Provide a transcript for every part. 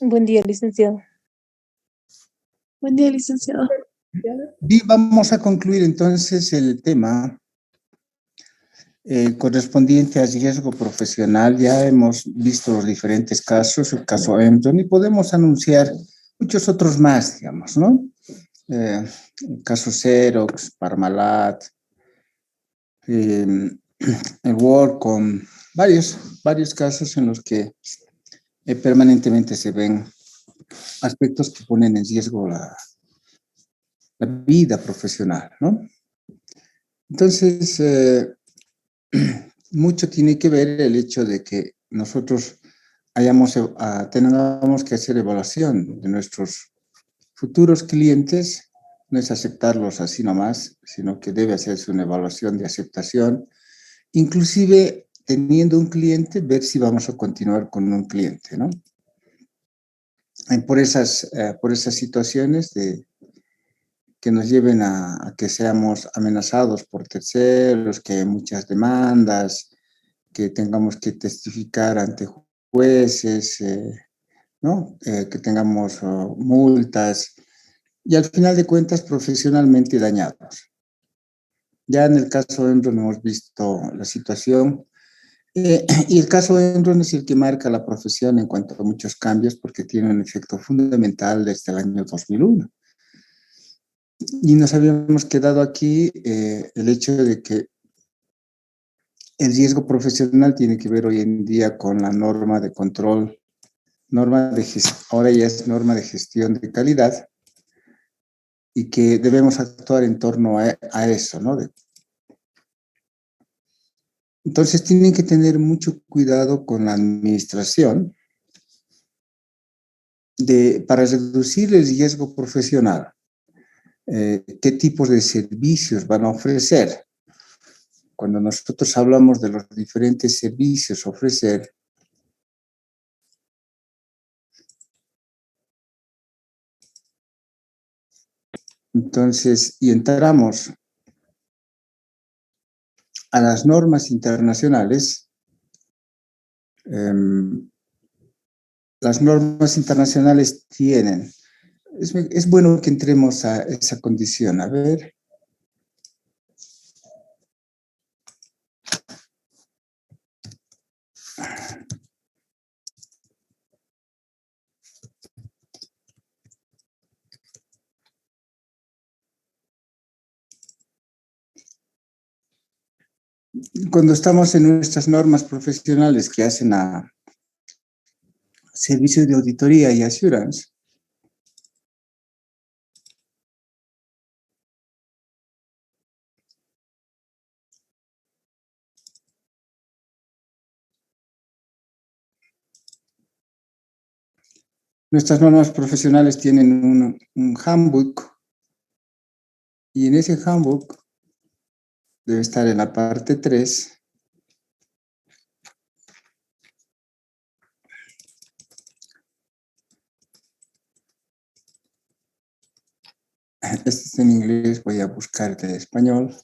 Buen día, licenciado. Buen día, licenciado. Bien, vamos a concluir entonces el tema correspondiente al riesgo profesional. Ya hemos visto los diferentes casos, el caso Emson, y podemos anunciar muchos otros más, digamos, ¿no? El caso Xerox, Parmalat, el WorkCom, varios casos en los que permanentemente se ven aspectos que ponen en riesgo la vida profesional, ¿no? Entonces, mucho tiene que ver el hecho de que nosotros tengamos que hacer evaluación de nuestros futuros clientes. No es aceptarlos así nomás, sino que debe hacerse una evaluación de aceptación, inclusive teniendo un cliente, ver si vamos a continuar con un cliente, ¿no? Por esas situaciones que nos lleven a que seamos amenazados por terceros, que hay muchas demandas, que tengamos que testificar ante jueces, ¿no? Que tengamos multas y al final de cuentas profesionalmente dañados. Ya en el caso Enron hemos visto la situación y el caso Enron es el que marca la profesión en cuanto a muchos cambios porque tiene un efecto fundamental desde el año 2001. Y nos habíamos quedado aquí el hecho de que el riesgo profesional tiene que ver hoy en día con la norma de control, ahora ya es norma de gestión de calidad y que debemos actuar en torno a eso, ¿no? Entonces tienen que tener mucho cuidado con la administración para reducir el riesgo profesional. ¿Qué tipos de servicios van a ofrecer? Cuando nosotros hablamos de los diferentes servicios a ofrecer, entonces, y entramos a las normas internacionales, las normas internacionales tienen, es bueno que entremos a esa condición. A ver. Cuando estamos en nuestras normas profesionales que hacen a servicios de auditoría y assurance, nuestras normas profesionales tienen un handbook y en ese handbook debe estar en la parte 3. Este es en inglés, voy a buscar el español.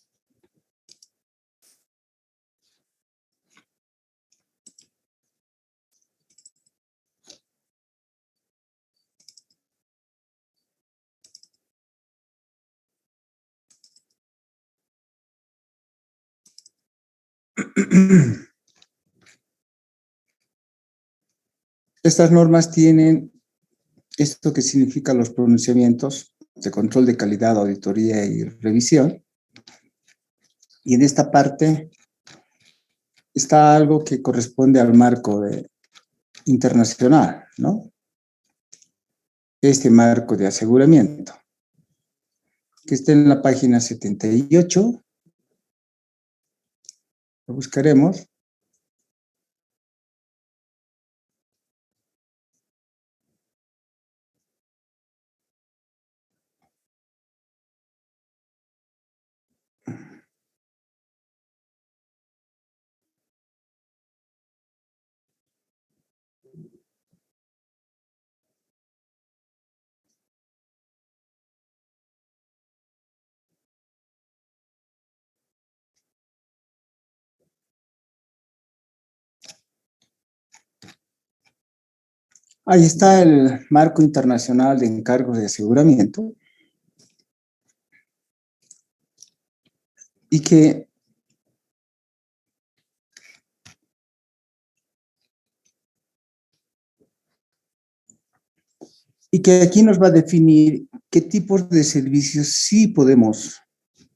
Estas normas tienen esto que significa los pronunciamientos de control de calidad, auditoría y revisión. Y en esta parte está algo que corresponde al marco internacional, ¿no? Este marco de aseguramiento, que está en la página 78. Lo buscaremos. Ahí está el marco internacional de encargos de aseguramiento y que aquí nos va a definir qué tipos de servicios sí podemos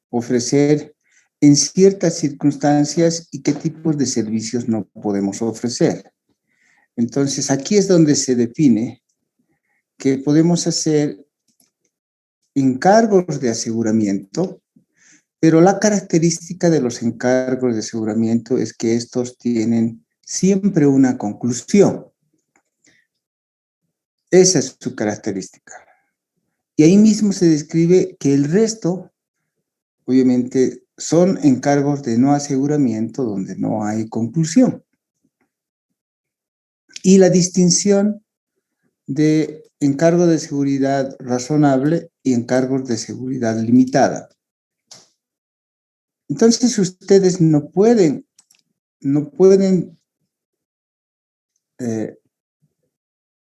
ofrecer en ciertas circunstancias y qué tipos de servicios no podemos ofrecer. Entonces, aquí es donde se define que podemos hacer encargos de aseguramiento, pero la característica de los encargos de aseguramiento es que estos tienen siempre una conclusión. Esa es su característica. Y ahí mismo se describe que el resto, obviamente, son encargos de no aseguramiento donde no hay conclusión. Y la distinción de encargo de seguridad razonable y encargos de seguridad limitada. Entonces ustedes no pueden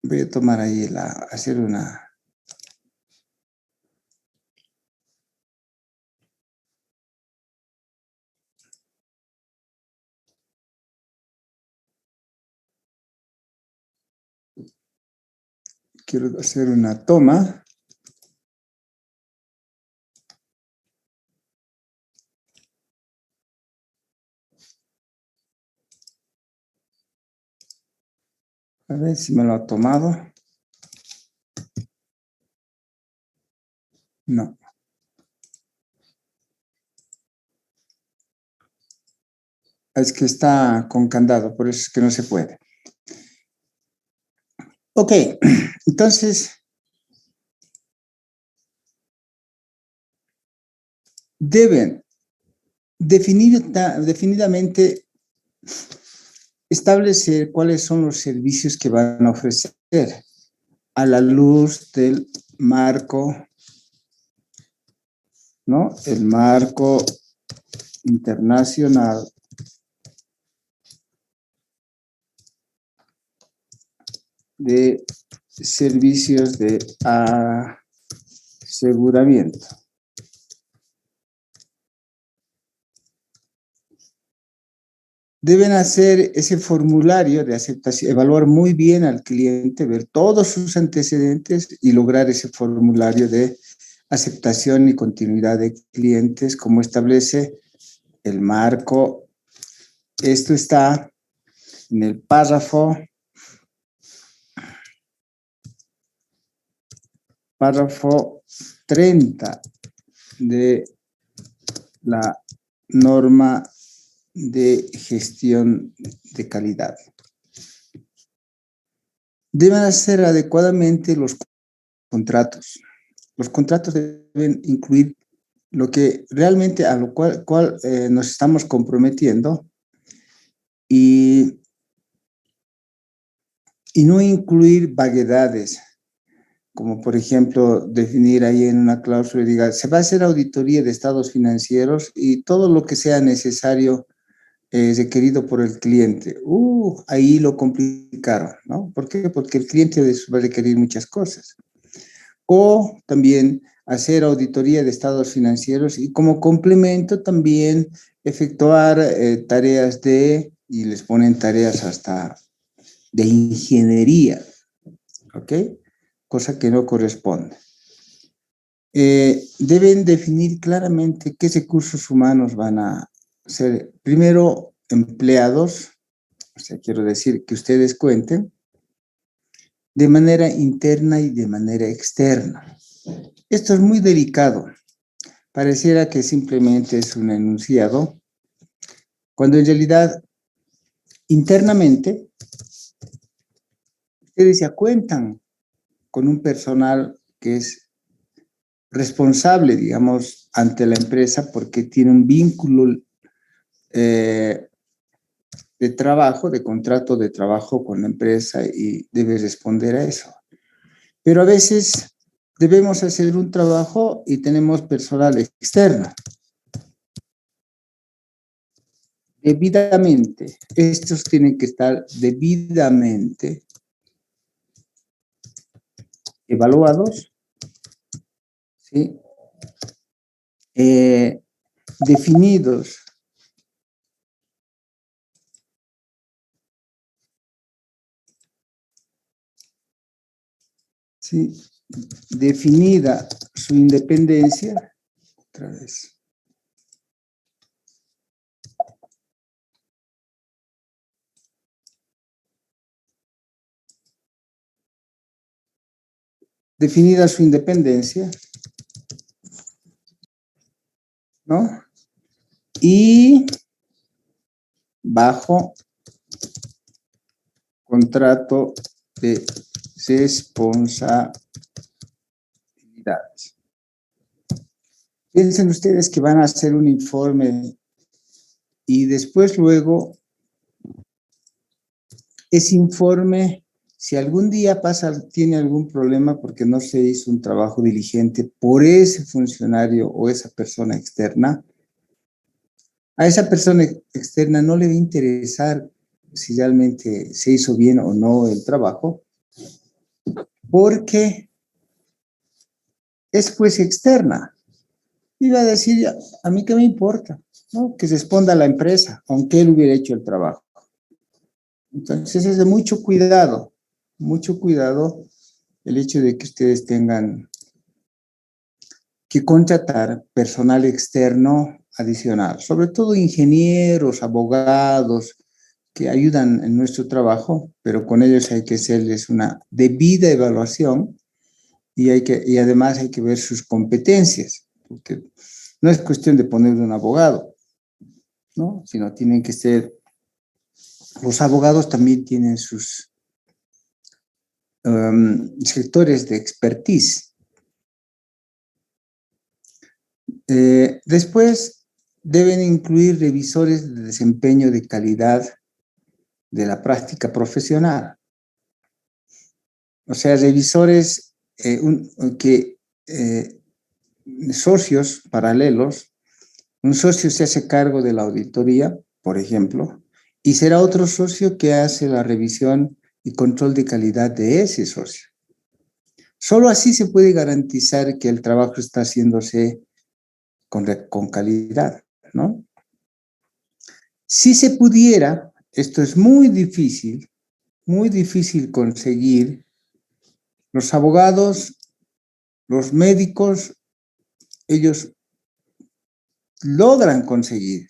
voy a tomar ahí hacer una. Quiero hacer una toma. A ver si me lo ha tomado. No. Es que está con candado, por eso es que no se puede. Ok, entonces deben definidamente establecer cuáles son los servicios que van a ofrecer a la luz del marco, ¿no? El marco internacional de servicios de aseguramiento. Deben hacer ese formulario de aceptación, evaluar muy bien al cliente, ver todos sus antecedentes y lograr ese formulario de aceptación y continuidad de clientes, como establece el marco. Esto está en el párrafo 30 de la norma de gestión de calidad. Deben hacer adecuadamente los contratos. Los contratos deben incluir lo que realmente a lo cual nos estamos comprometiendo y no incluir vaguedades, como por ejemplo definir ahí en una cláusula y diga, se va a hacer auditoría de estados financieros y todo lo que sea necesario requerido por el cliente. Ahí lo complicaron, ¿no? ¿Por qué? Porque el cliente va a requerir muchas cosas. O también hacer auditoría de estados financieros y como complemento también efectuar tareas y les ponen tareas hasta de ingeniería, ¿ok? Cosa que no corresponde. Deben definir claramente qué recursos humanos van a ser, primero, empleados, o sea, quiero decir que ustedes cuenten, de manera interna y de manera externa. Esto es muy delicado. Pareciera que simplemente es un enunciado, cuando en realidad, internamente, ustedes ya cuentan con un personal que es responsable, digamos, ante la empresa porque tiene un vínculo de trabajo, de contrato de trabajo con la empresa y debe responder a eso. Pero a veces debemos hacer un trabajo y tenemos personal externo. Debidamente, estos tienen que estar debidamente evaluados, ¿sí? Definidos, ¿sí? Definida su independencia, otra vez. Definida su independencia, ¿no? Y bajo contrato de responsabilidades. Piensen ustedes que van a hacer un informe y después luego ese informe, si algún día tiene algún problema porque no se hizo un trabajo diligente por ese funcionario o esa persona externa, a esa persona externa no le va a interesar si realmente se hizo bien o no el trabajo, porque es pues externa. Y va a decir, a mí qué me importa, ¿no? Que se responda a la empresa, aunque él hubiera hecho el trabajo. Entonces es de mucho cuidado el hecho de que ustedes tengan que contratar personal externo adicional, sobre todo ingenieros, abogados, que ayudan en nuestro trabajo, pero con ellos hay que hacerles una debida evaluación y además hay que ver sus competencias, porque no es cuestión de poner un abogado, ¿no? Sino tienen que ser, los abogados también tienen sus sectores de expertise. Después deben incluir revisores de desempeño de calidad de la práctica profesional. O sea, revisores socios paralelos. Un socio se hace cargo de la auditoría, por ejemplo, y será otro socio que hace la revisión y control de calidad de ese socio. Solo así se puede garantizar que el trabajo está haciéndose con calidad, ¿no? Si se pudiera, esto es muy difícil conseguir, los abogados, los médicos, ellos logran conseguir.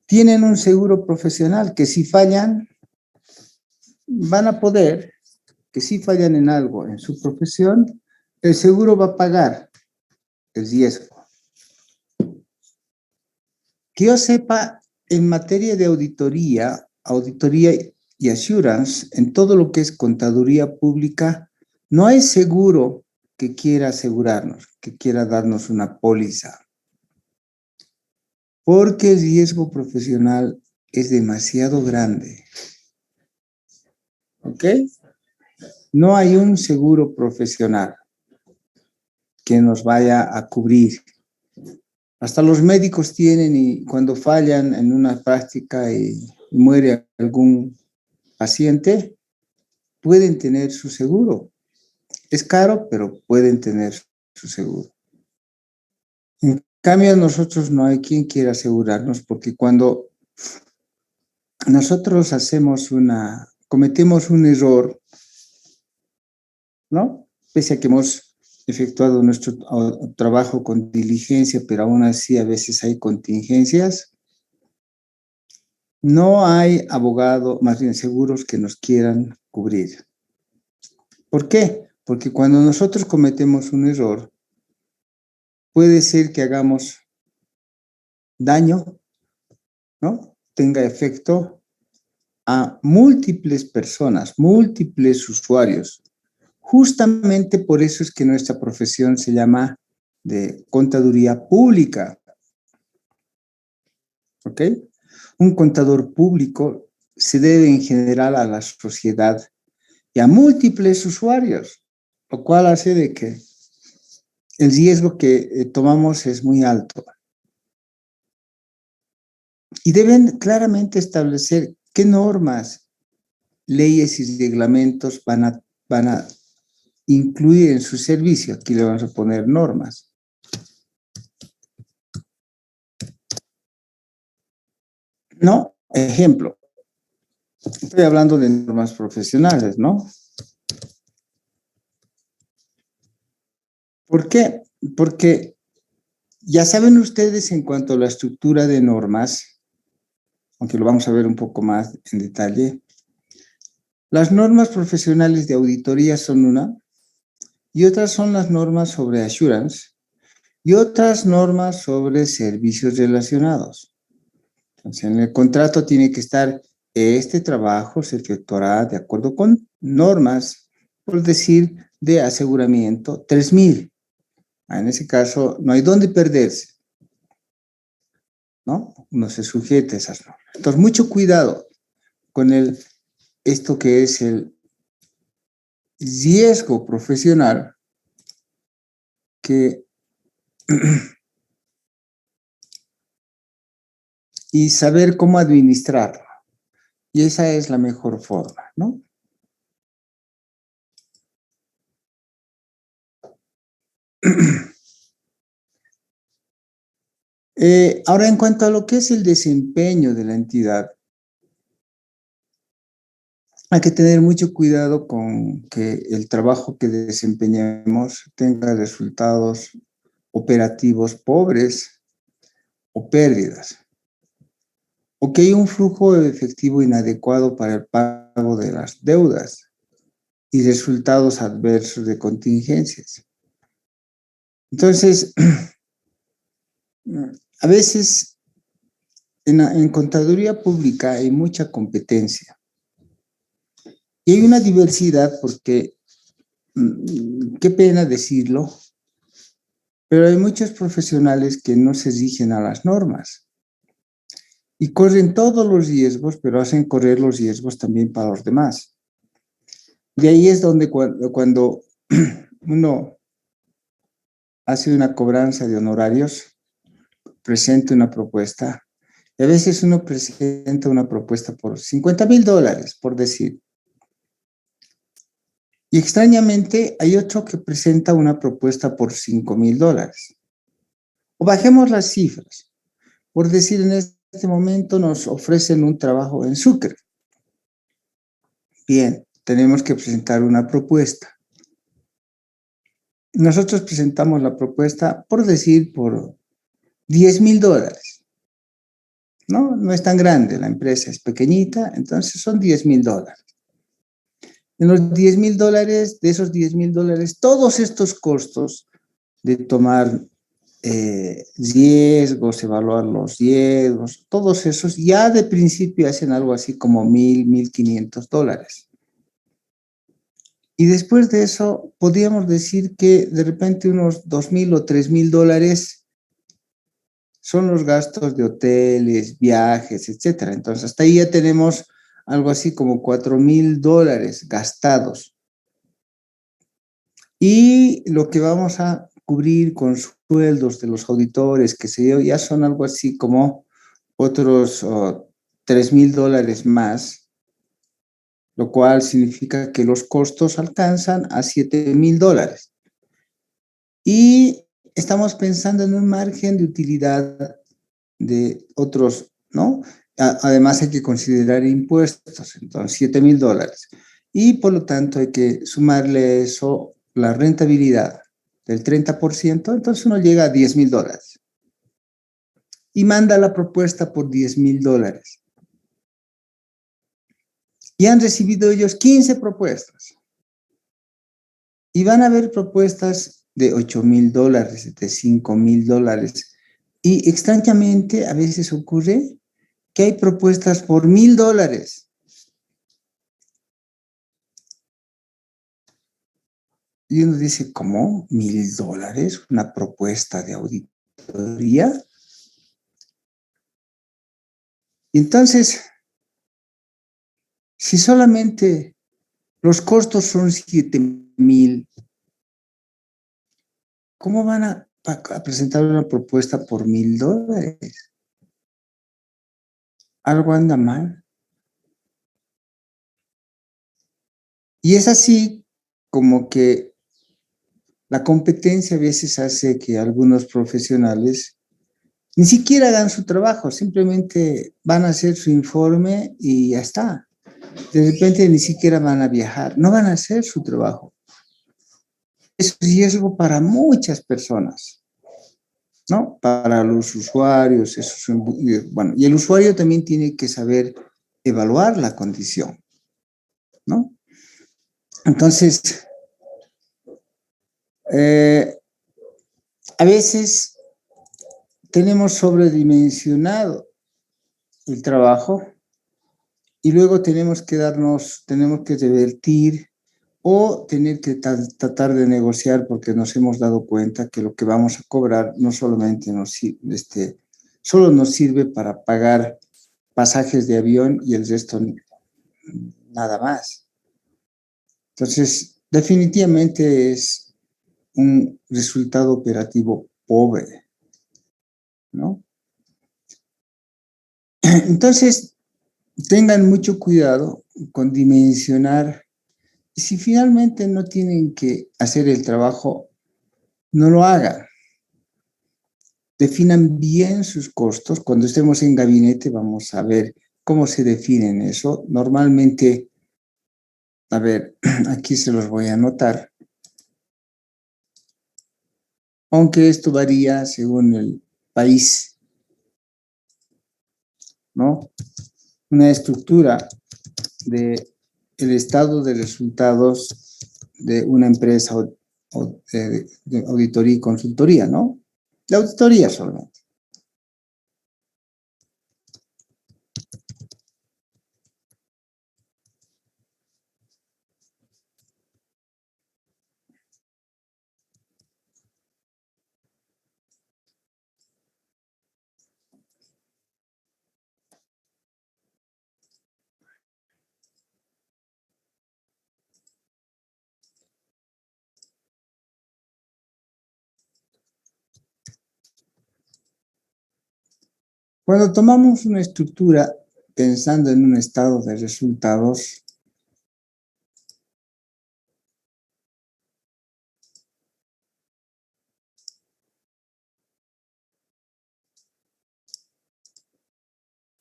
Tienen un seguro profesional que si fallan, van a poder, que si fallan en algo en su profesión, el seguro va a pagar el riesgo. Que yo sepa, en materia de auditoría y assurance, en todo lo que es contaduría pública, no hay seguro que quiera asegurarnos, que quiera darnos una póliza. Porque el riesgo profesional es demasiado grande. ¿Ok? No hay un seguro profesional que nos vaya a cubrir. Hasta los médicos tienen y cuando fallan en una práctica y muere algún paciente, pueden tener su seguro. Es caro, pero pueden tener su seguro. En cambio, nosotros no hay quien quiera asegurarnos porque cuando nosotros cometemos un error, ¿no? Pese a que hemos efectuado nuestro trabajo con diligencia, pero aún así a veces hay contingencias, no hay abogado, más bien seguros que nos quieran cubrir. ¿Por qué? Porque cuando nosotros cometemos un error, puede ser que hagamos daño, ¿no? Tenga efecto a múltiples personas, múltiples usuarios. Justamente por eso es que nuestra profesión se llama de contaduría pública. ¿Ok? Un contador público se debe en general a la sociedad y a múltiples usuarios, lo cual hace de que el riesgo que tomamos es muy alto. Y deben claramente establecer qué normas leyes y reglamentos van a incluir en su servicio? Aquí le vamos a poner normas. No, ejemplo. Estoy hablando de normas profesionales, ¿no? ¿Por qué? Porque ya saben ustedes en cuanto a la estructura de normas, aunque lo vamos a ver un poco más en detalle, las normas profesionales de auditoría son una, y otras son las normas sobre assurance, y otras normas sobre servicios relacionados. Entonces, en el contrato tiene que estar: este trabajo se efectuará de acuerdo con normas, por decir, de aseguramiento 3000. En ese caso, no hay dónde perderse, ¿no? No se sujeta a esas normas. Entonces, mucho cuidado con esto que es el riesgo profesional, que y saber cómo administrarlo. Y esa es la mejor forma, ¿no? Ahora, en cuanto a lo que es el desempeño de la entidad, hay que tener mucho cuidado con que el trabajo que desempeñemos tenga resultados operativos pobres o pérdidas, o que haya un flujo de efectivo inadecuado para el pago de las deudas y resultados adversos de contingencias. Entonces, a veces en contaduría pública hay mucha competencia y hay una diversidad porque, qué pena decirlo, pero hay muchos profesionales que no se rigen a las normas y corren todos los riesgos, pero hacen correr los riesgos también para los demás. De ahí es donde cuando uno hace una cobranza de honorarios, presenta una propuesta, y a veces uno presenta una propuesta por $50,000, por decir. Y extrañamente hay otro que presenta una propuesta por $5,000. O bajemos las cifras. Por decir, en este momento nos ofrecen un trabajo en Sucre. Bien, tenemos que presentar una propuesta. Nosotros presentamos la propuesta, por decir, por $10,000. ¿No? No es tan grande, la empresa es pequeñita, entonces son $10,000. En los $10,000, de esos $10,000, todos estos costos de tomar riesgos, evaluar los riesgos, todos esos ya de principio hacen algo así como $1,500. Y después de eso, podríamos decir que de repente unos $2,000 o $3,000 son los gastos de hoteles, viajes, etcétera. Entonces, hasta ahí ya tenemos algo así como $4,000 gastados. Y lo que vamos a cubrir con sueldos de los auditores, que se yo, ya son algo así como otros $3,000 más, lo cual significa que los costos alcanzan a $7,000. Y estamos pensando en un margen de utilidad de otros, ¿no? Además hay que considerar impuestos, entonces $7,000. Y por lo tanto hay que sumarle eso, la rentabilidad del 30%, entonces uno llega a $10,000. Y manda la propuesta por $10,000. Y han recibido ellos 15 propuestas. Y van a haber propuestas de $8,000, de $5,000. Y extrañamente a veces ocurre que hay propuestas por $1,000. Y uno dice, ¿cómo? $1,000, una propuesta de auditoría. Y entonces, si solamente los costos son $7,000, ¿cómo van a presentar una propuesta por $1,000? Algo anda mal. Y es así como que la competencia a veces hace que algunos profesionales ni siquiera hagan su trabajo, simplemente van a hacer su informe y ya está. De repente ni siquiera van a viajar, no van a hacer su trabajo. Es riesgo para muchas personas, ¿no? Para los usuarios, bueno, y el usuario también tiene que saber evaluar la condición, ¿no? Entonces, a veces tenemos sobredimensionado el trabajo y luego tenemos que revertir o tener que tratar de negociar porque nos hemos dado cuenta que lo que vamos a cobrar no solamente solo nos sirve para pagar pasajes de avión y el resto nada más. Entonces, definitivamente es un resultado operativo pobre, ¿no? Entonces, tengan mucho cuidado con dimensionar. Y si finalmente no tienen que hacer el trabajo, no lo hagan. Definan bien sus costos. Cuando estemos en gabinete vamos a ver cómo se definen eso. Normalmente, a ver, aquí se los voy a anotar. Aunque esto varía según el país, ¿no? Una estructura del estado de resultados de una empresa de auditoría y consultoría, ¿no? De auditoría solamente. Cuando tomamos una estructura pensando en un estado de resultados,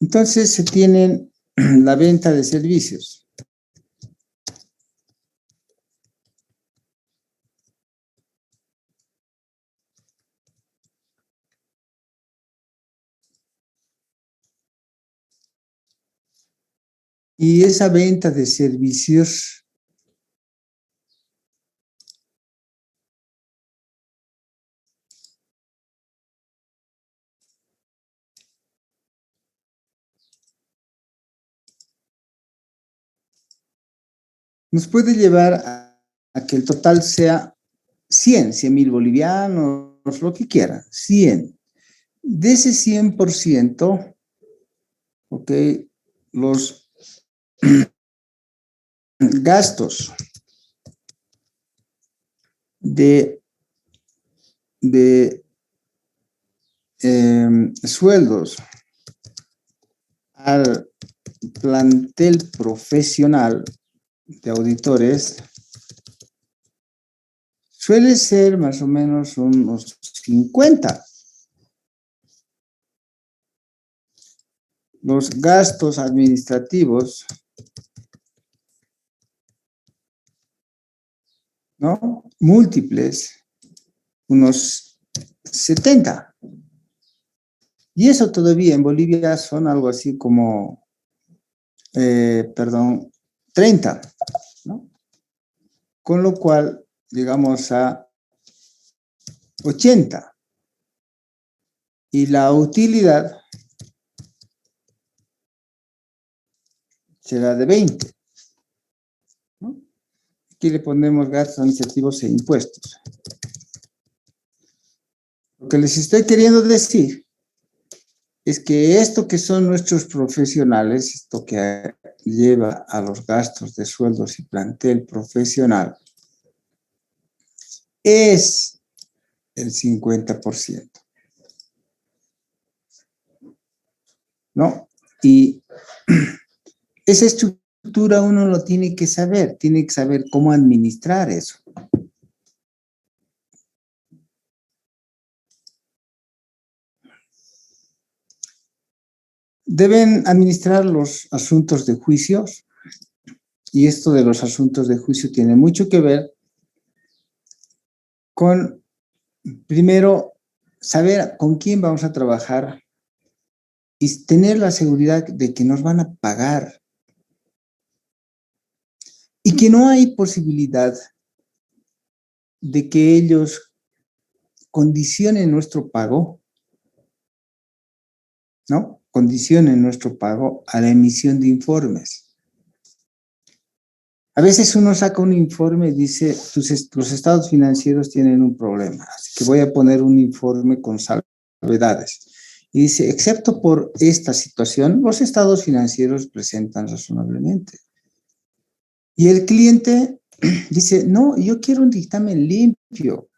entonces se tienen la venta de servicios. Y esa venta de servicios nos puede llevar a que el total sea 100,000 bolivianos, lo que quieran, 100. De ese 100%, ok, los gastos de sueldos al plantel profesional de auditores suele ser más o menos unos 50. Los gastos administrativos, ¿no? Múltiples, unos 70. Y eso todavía en Bolivia son algo así como, 30, ¿no? Con lo cual llegamos a 80. Y la utilidad será de 20, ¿no? Aquí le ponemos gastos administrativos e impuestos. Lo que les estoy queriendo decir es que esto que son nuestros profesionales, esto que lleva a los gastos de sueldos y plantel profesional, es el 50%, ¿no? Y esa estructura estructura uno lo tiene que saber cómo administrar eso. Deben administrar los asuntos de juicios, y esto de los asuntos de juicio tiene mucho que ver con, primero, saber con quién vamos a trabajar y tener la seguridad de que nos van a pagar y que no hay posibilidad de que ellos condicionen nuestro pago, ¿no? Condicionen nuestro pago a la emisión de informes. A veces uno saca un informe y dice, los estados financieros tienen un problema, así que voy a poner un informe con salvedades. Y dice, excepto por esta situación, los estados financieros presentan razonablemente. Y el cliente dice, no, yo quiero un dictamen limpio.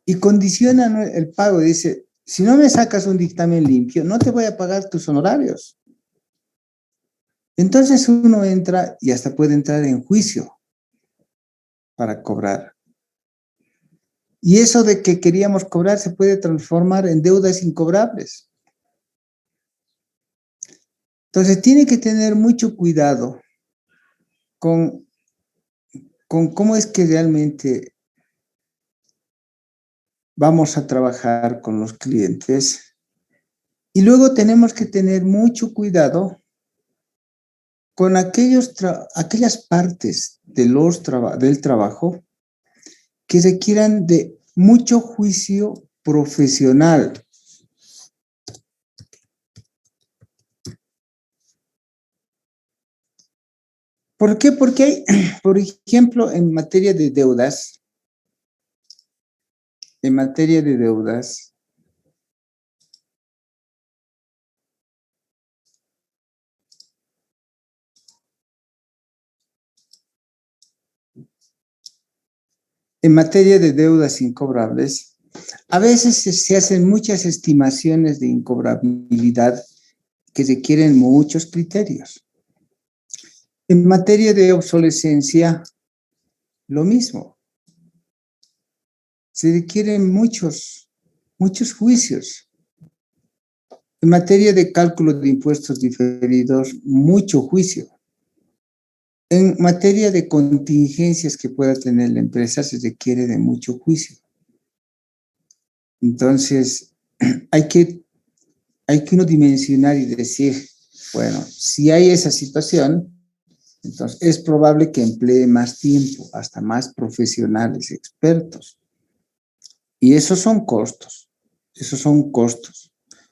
Y condiciona el pago, dice, si no me sacas un dictamen limpio, no te voy a pagar tus honorarios. Entonces uno entra y hasta puede entrar en juicio para cobrar. Y eso de que queríamos cobrar se puede transformar en deudas incobrables. Entonces tiene que tener mucho cuidado con cómo es que realmente vamos a trabajar con los clientes. Y luego tenemos que tener mucho cuidado con aquellas partes del trabajo que requieran de mucho juicio profesional. ¿Por qué? Porque hay, por ejemplo, en materia de deudas, en materia de deudas incobrables, a veces se hacen muchas estimaciones de incobrabilidad que requieren muchos criterios. En materia de obsolescencia, lo mismo. Se requieren muchos juicios. En materia de cálculo de impuestos diferidos, mucho juicio. En materia de contingencias que pueda tener la empresa, se requiere de mucho juicio. Entonces, hay que uno dimensionar y decir, bueno, si hay esa situación, entonces es probable que emplee más tiempo, hasta más profesionales, expertos. Y esos son costos,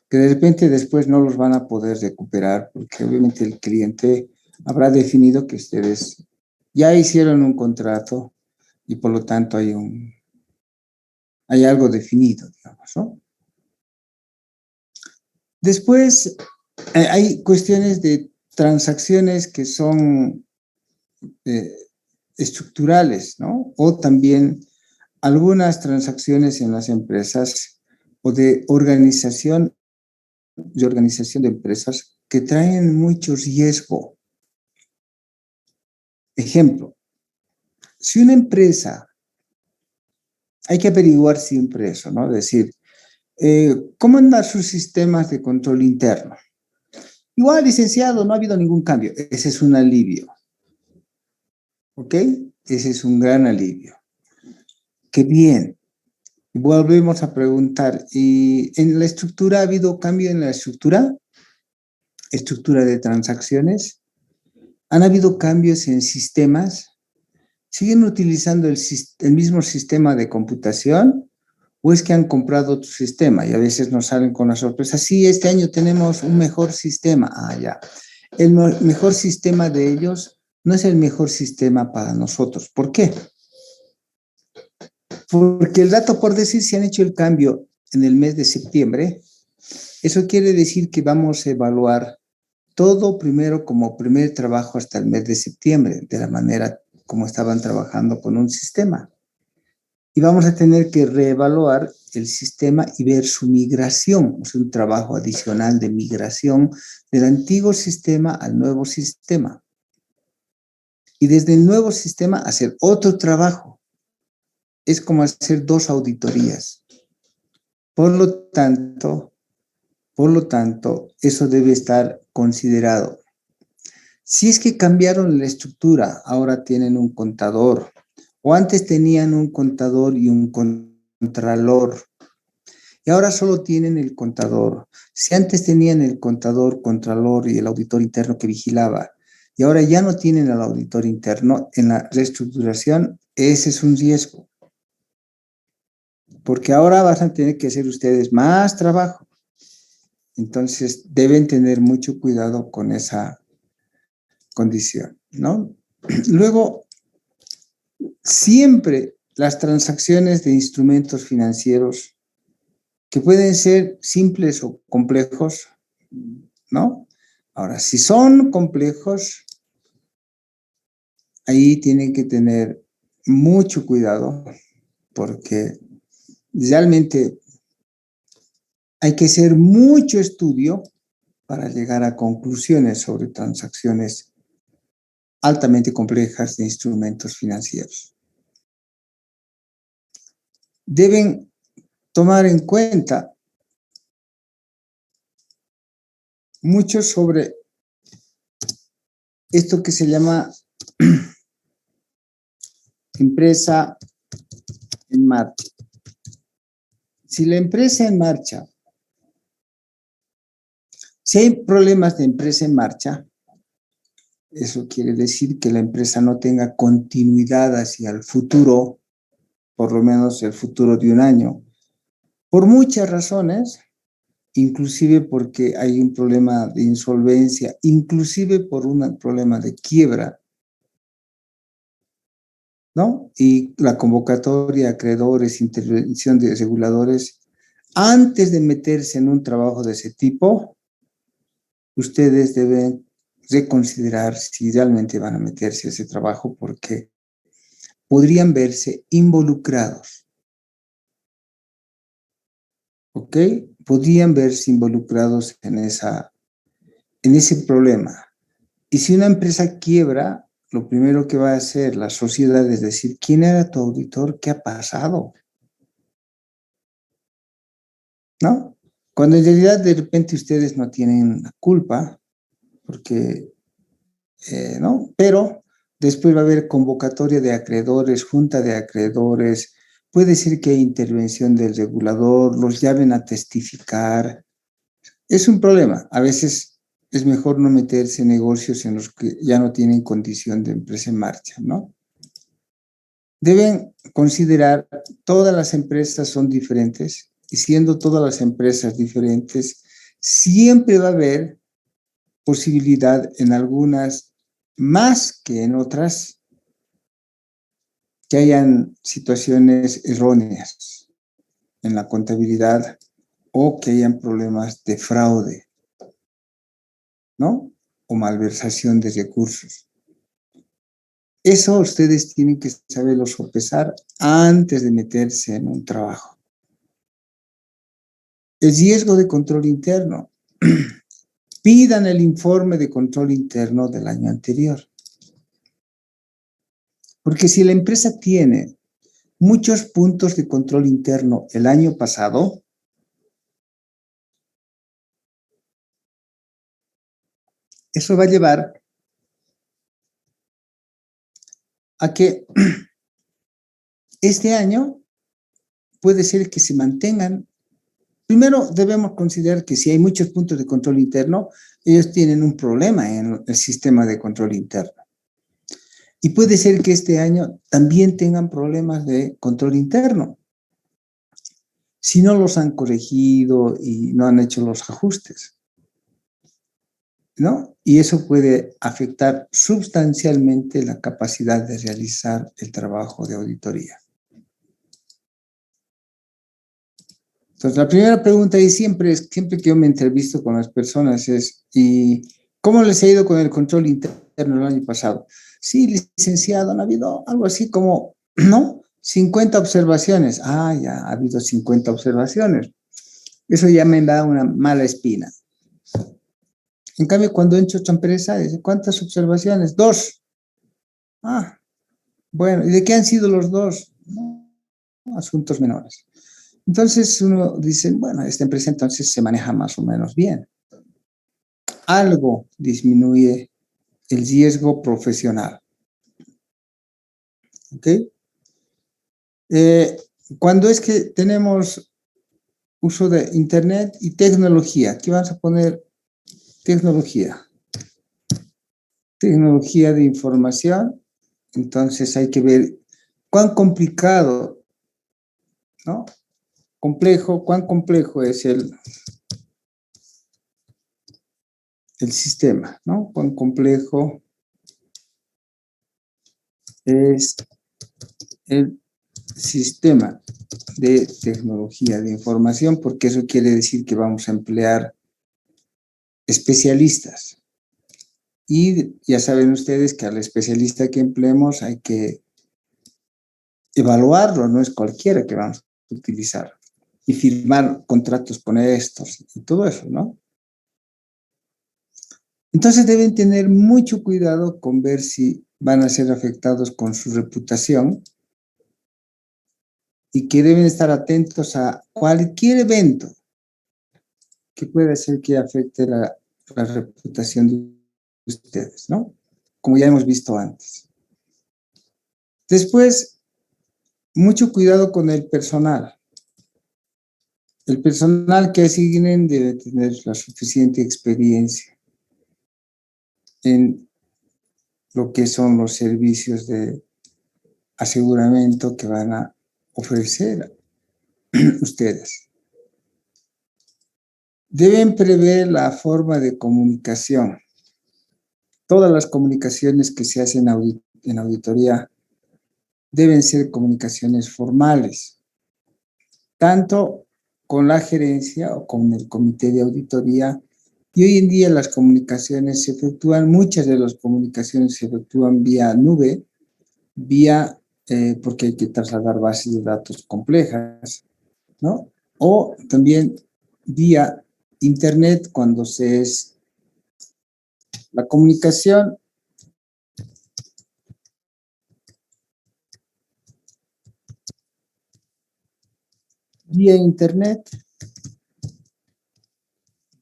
que de repente después no los van a poder recuperar, porque obviamente el cliente habrá definido que ustedes ya hicieron un contrato y por lo tanto hay algo definido, digamos, ¿no? Después hay cuestiones de transacciones que son estructurales, ¿no? O también algunas transacciones en las empresas o de organización de empresas que traen mucho riesgo. Ejemplo, si una empresa, hay que averiguar siempre eso, ¿no? Es decir, ¿cómo andan sus sistemas de control interno? Igual, licenciado, no ha habido ningún cambio. Ese es un alivio. ¿Ok? Ese es un gran alivio. Qué bien. Volvemos a preguntar, ¿y en la estructura ha habido cambio en la estructura? ¿Estructura de transacciones? ¿Han habido cambios en sistemas? ¿Siguen utilizando el mismo sistema de computación? ¿O es que han comprado otro sistema? Y a veces nos salen con la sorpresa, sí, este año tenemos un mejor sistema. Ah, ya. El mejor sistema de ellos no es el mejor sistema para nosotros. ¿Por qué? Porque el dato por decir, si han hecho el cambio en el mes de septiembre, eso quiere decir que vamos a evaluar todo primero como primer trabajo hasta el mes de septiembre, de la manera como estaban trabajando con un sistema. y vamos a tener que reevaluar el sistema y ver su migración, o sea, un trabajo adicional de migración del antiguo sistema al nuevo sistema. Y desde el nuevo sistema hacer otro trabajo. Es como hacer dos auditorías. Por lo tanto, eso debe estar considerado. Si es que cambiaron la estructura, ahora tienen un contador, o antes tenían un contador y un contralor, y ahora solo tienen el contador. Si antes tenían el contador, contralor y el auditor interno que vigilaba, y ahora ya no tienen al auditor interno en la reestructuración, ese es un riesgo. Porque ahora van a tener que hacer ustedes más trabajo. Entonces, deben tener mucho cuidado con esa condición, ¿no? Luego, siempre las transacciones de instrumentos financieros, que pueden ser simples o complejos, ¿no? Ahora, si son complejos, ahí tienen que tener mucho cuidado, porque realmente hay que hacer mucho estudio para llegar a conclusiones sobre transacciones altamente complejas de instrumentos financieros. Deben tomar en cuenta mucho sobre esto que se llama empresa en marcha. Si la empresa en marcha, si hay problemas de empresa en marcha, eso quiere decir que la empresa no tenga continuidad hacia el futuro, por lo menos el futuro de un año, por muchas razones, inclusive porque hay un problema de insolvencia, inclusive por un problema de quiebra, ¿no? Y la convocatoria a acreedores, intervención de reguladores, antes de meterse en un trabajo de ese tipo, ustedes deben reconsiderar si realmente van a meterse a ese trabajo porque podrían verse involucrados, ¿ok? Podrían verse involucrados en ese problema. Y si una empresa quiebra, lo primero que va a hacer la sociedad es decir, ¿quién era tu auditor? ¿Qué ha pasado? ¿No? Cuando en realidad de repente ustedes no tienen la culpa, porque, ¿no? Pero después va a haber convocatoria de acreedores, junta de acreedores, puede ser que hay intervención del regulador, los llamen a testificar. Es un problema. A veces es mejor no meterse en negocios en los que ya no tienen condición de empresa en marcha, ¿no? Deben considerar todas las empresas son diferentes y siendo todas las empresas diferentes, siempre va a haber posibilidad en algunas más que en otras que hayan situaciones erróneas en la contabilidad o que hayan problemas de fraude, ¿no? O malversación de recursos. Eso ustedes tienen que saberlo sopesar antes de meterse en un trabajo. El riesgo de control interno. Pidan el informe de control interno del año anterior. Porque si la empresa tiene muchos puntos de control interno el año pasado, eso va a llevar a que este año puede ser que se mantengan. Primero debemos considerar que si hay muchos puntos de control interno, ellos tienen un problema en el sistema de control interno. Y puede ser que este año también tengan problemas de control interno, si no los han corregido y no han hecho los ajustes, ¿no? Y eso puede afectar sustancialmente la capacidad de realizar el trabajo de auditoría. Entonces, la primera pregunta y siempre que yo me entrevisto con las personas es, ¿y cómo les ha ido con el control interno el año pasado? Sí, licenciado, han habido algo así como, ¿no? 50 observaciones. Ah, ya ha habido 50 observaciones. Eso ya me da una mala espina. En cambio, cuando entro a otra empresa, dice, ¿cuántas observaciones? 2. Ah, bueno, ¿y de qué han sido los 2? No, asuntos menores. Entonces uno dice, bueno, esta empresa entonces se maneja más o menos bien. Algo disminuye el riesgo profesional. ¿Ok? Cuando es que tenemos uso de Internet y tecnología, aquí vamos a poner tecnología. Tecnología de información, entonces hay que ver cuán complicado, ¿no? Cuán complejo es el sistema, ¿no? Cuán complejo es el sistema de tecnología de información, porque eso quiere decir que vamos a emplear especialistas. Y ya saben ustedes que al especialista que empleemos hay que evaluarlo, no es cualquiera que vamos a utilizar. Y firmar contratos con estos y todo eso, ¿no? Entonces deben tener mucho cuidado con ver si van a ser afectados con su reputación y que deben estar atentos a cualquier evento que pueda ser que afecte la reputación de ustedes, ¿no? Como ya hemos visto antes. Después, mucho cuidado con el personal. El personal que asignen debe tener la suficiente experiencia en lo que son los servicios de aseguramiento que van a ofrecer ustedes. Deben prever la forma de comunicación. Todas las comunicaciones que se hacen en auditoría deben ser comunicaciones formales, tanto con la gerencia o con el comité de auditoría. Y hoy en día las comunicaciones se efectúan, muchas de las comunicaciones se efectúan vía nube, porque hay que trasladar bases de datos complejas, ¿no? O también vía internet cuando se es la comunicación vía internet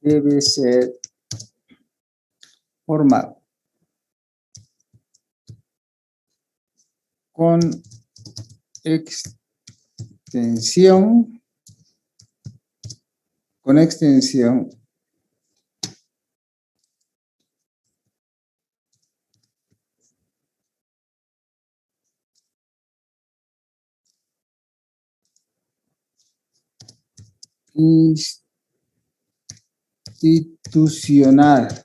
debe ser formal, con extensión institucional.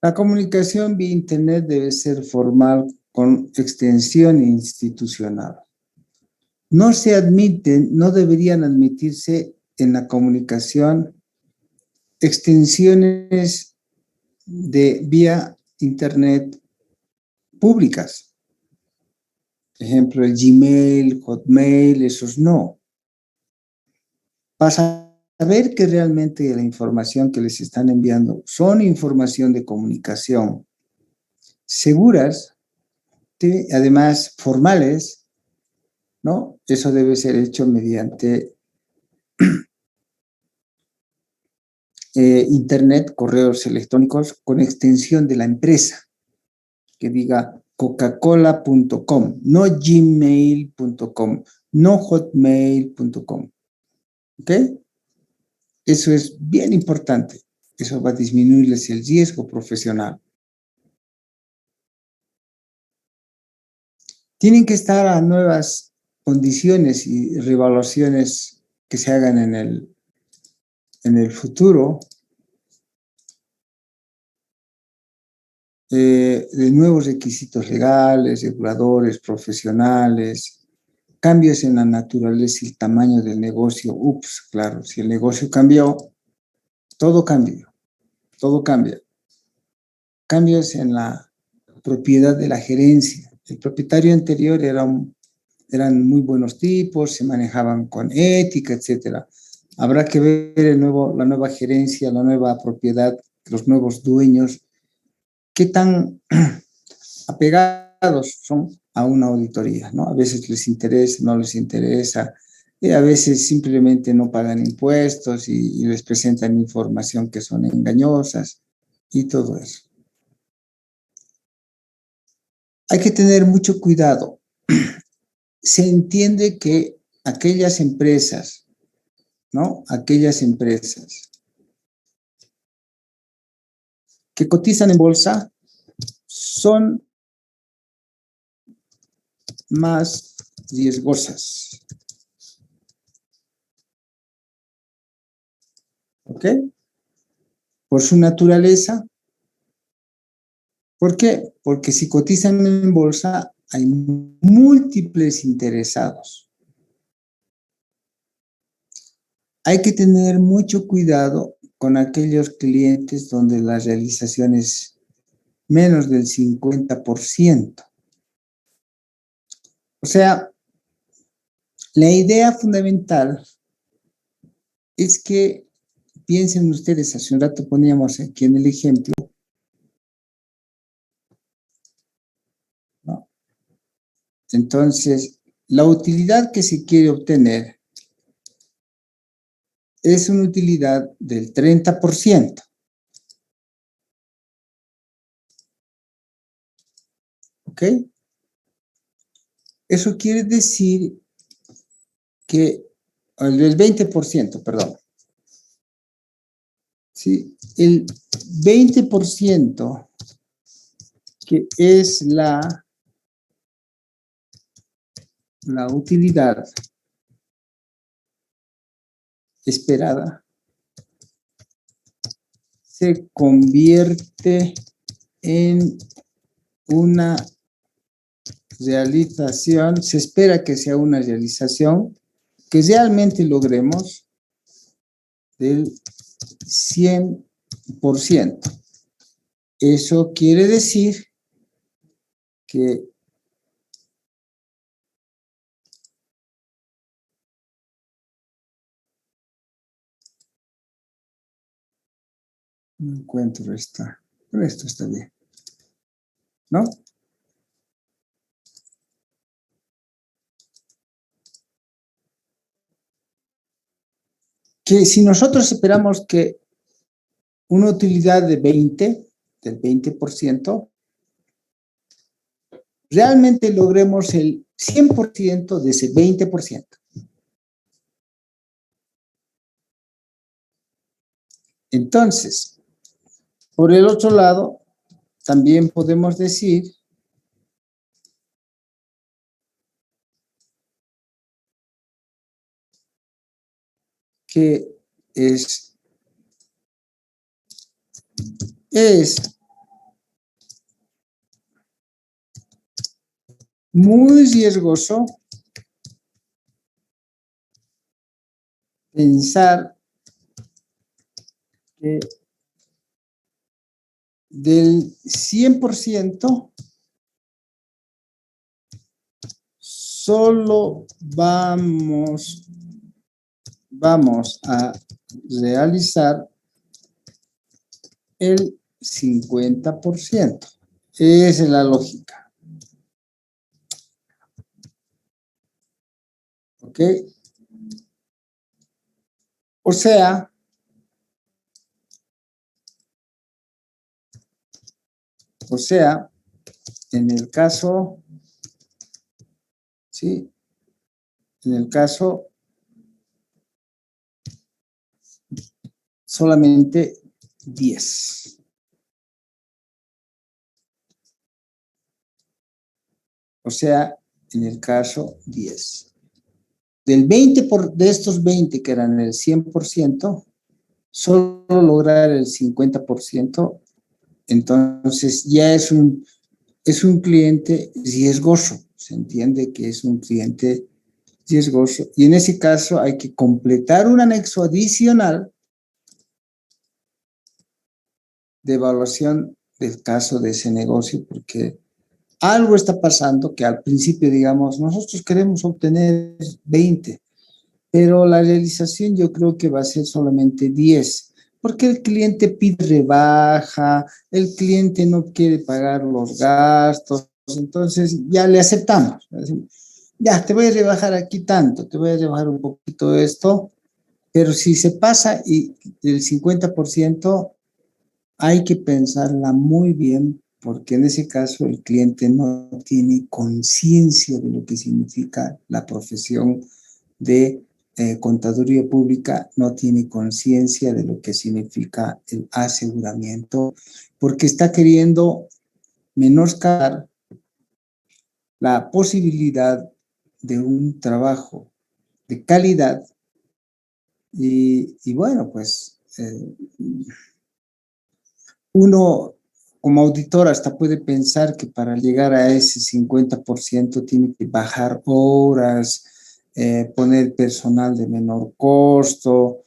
La comunicación vía internet debe ser formal con extensión institucional. No se admiten, no deberían admitirse en la comunicación extensiones de vía internet públicas. Por ejemplo, el Gmail, Hotmail, esos no. Para saber que realmente la información que les están enviando son información de comunicación seguras, además formales, ¿no? Eso debe ser hecho mediante internet, correos electrónicos con extensión de la empresa, que diga coca-cola.com, no gmail.com, no hotmail.com. ¿Ok? Eso es bien importante. Eso va a disminuirles el riesgo profesional. Tienen que estar a nuevas condiciones y revaluaciones que se hagan en el futuro, de nuevos requisitos legales, reguladores, profesionales, cambios en la naturaleza y el tamaño del negocio. Ups, claro, si el negocio cambió, todo cambió, todo cambia. Cambios en la propiedad de la gerencia. El propietario anterior eran muy buenos tipos, se manejaban con ética, etcétera. Habrá que ver la nueva gerencia, la nueva propiedad, los nuevos dueños, qué tan apegados son a una auditoría, ¿no? A veces les interesa, no les interesa, y a veces simplemente no pagan impuestos y les presentan información que son engañosas y todo eso. Hay que tener mucho cuidado. Se entiende que aquellas empresas, ¿no? Aquellas empresas que cotizan en bolsa son más riesgosas. ¿Ok? Por su naturaleza. ¿Por qué? Porque si cotizan en bolsa hay múltiples interesados. Hay que tener mucho cuidado con aquellos clientes donde la realización es menos del 50%. O sea, la idea fundamental es que piensen ustedes, hace un rato poníamos aquí en el ejemplo, ¿no? Entonces, la utilidad que se quiere obtener es una utilidad del 30%. ¿Ok? Eso quiere decir que el 20%, perdón. ¿Sí? El 20% que es la utilidad esperada se convierte en una realización, se espera que sea una realización que realmente logremos del 100%. Eso quiere decir que no encuentro esta, pero esto está bien, ¿no? Que si nosotros esperamos que una utilidad del 20%, realmente logremos el 100% de ese 20%. Entonces, por el otro lado, también podemos decir que es muy riesgoso pensar que del 100% solo vamos a realizar el 50%. Esa es la lógica. ¿Ok? O sea, en el caso, ¿sí? En el caso solamente 10. O sea, en el caso 10. De estos 20 que eran el 100%, solo lograr el 50%, entonces ya es un cliente riesgoso. Se entiende que es un cliente riesgoso. Y en ese caso hay que completar un anexo adicional de evaluación del caso de ese negocio, porque algo está pasando que al principio, digamos, nosotros queremos obtener 20, pero la realización yo creo que va a ser solamente 10, porque el cliente pide rebaja, el cliente no quiere pagar los gastos, entonces ya le aceptamos. Ya, te voy a rebajar aquí tanto, te voy a rebajar un poquito esto, pero si se pasa y el 50%, hay que pensarla muy bien, porque en ese caso el cliente no tiene conciencia de lo que significa la profesión de contaduría pública, no tiene conciencia de lo que significa el aseguramiento, porque está queriendo menoscabar la posibilidad de un trabajo de calidad y bueno, pues uno como auditor hasta puede pensar que para llegar a ese 50% tiene que bajar horas, poner personal de menor costo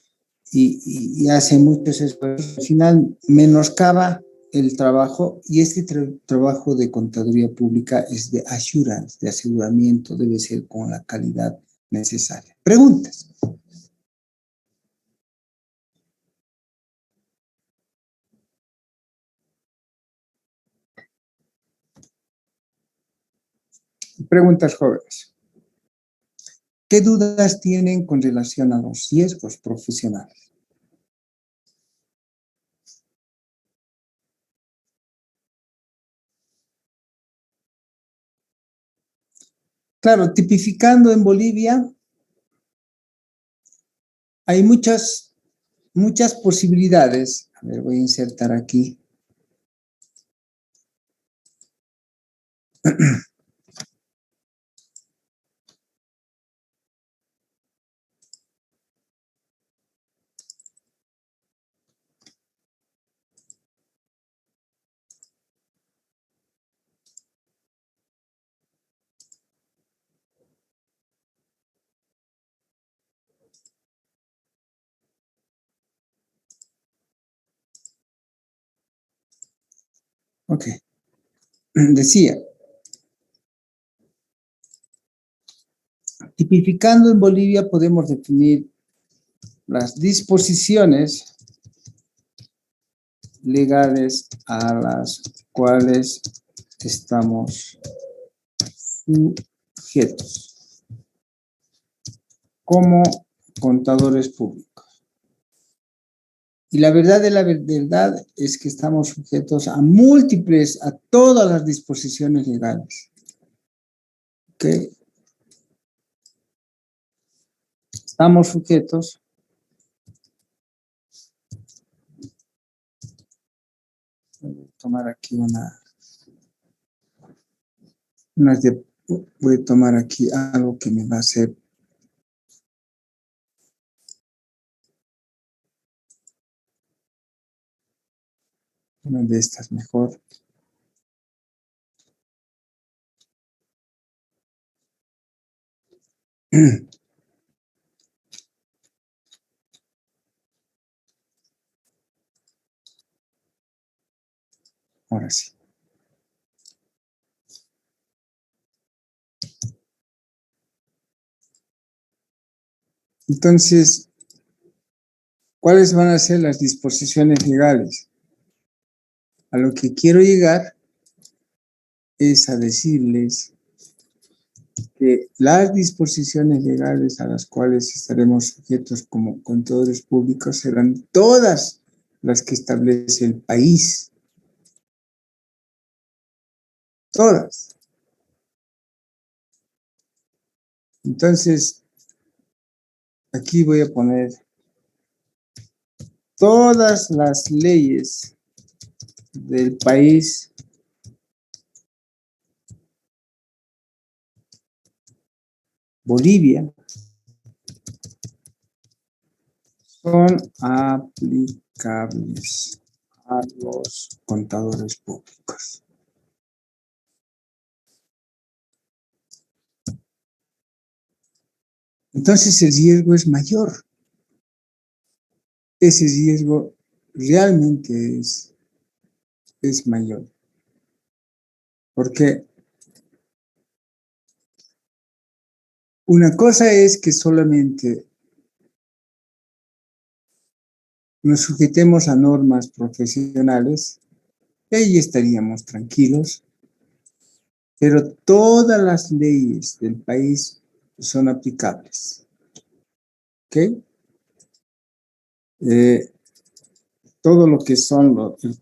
y hace muchos esfuerzos. Al final menoscaba el trabajo y este trabajo de contaduría pública es de assurance, de aseguramiento, debe ser con la calidad necesaria. Preguntas. Preguntas jóvenes. ¿Qué dudas tienen con relación a los riesgos profesionales? Claro, tipificando en Bolivia, hay muchas posibilidades. A ver, voy a insertar aquí. Ok. Decía, tipificando en Bolivia podemos definir las disposiciones legales a las cuales estamos sujetos como contadores públicos. Y la verdad de la verdad es que estamos sujetos a todas las disposiciones legales. ¿Ok? Estamos sujetos voy a tomar aquí voy a tomar aquí algo que me va a hacer una de estas mejor. Ahora sí. Entonces, ¿cuáles van a ser las disposiciones legales? A lo que quiero llegar es a decirles que las disposiciones legales a las cuales estaremos sujetos como contadores públicos serán todas las que establece el país. Todas. Entonces, aquí voy a poner todas las leyes del país Bolivia son aplicables a los contadores públicos. entonces el riesgo es mayor. Ese riesgo realmente es mayor. Porque una cosa es que solamente nos sujetemos a normas profesionales, y ahí estaríamos tranquilos, pero todas las leyes del país son aplicables. ¿Ok? Todo lo que son el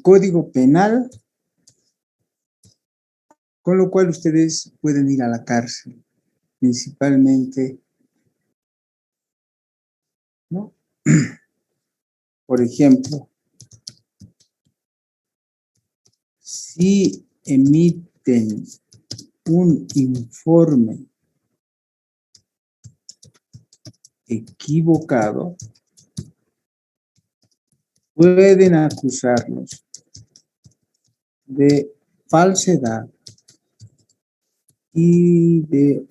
código penal, con lo cual ustedes pueden ir a la cárcel, principalmente, ¿no? Por ejemplo, si emiten un informe equivocado, pueden acusarlos de falsedad y de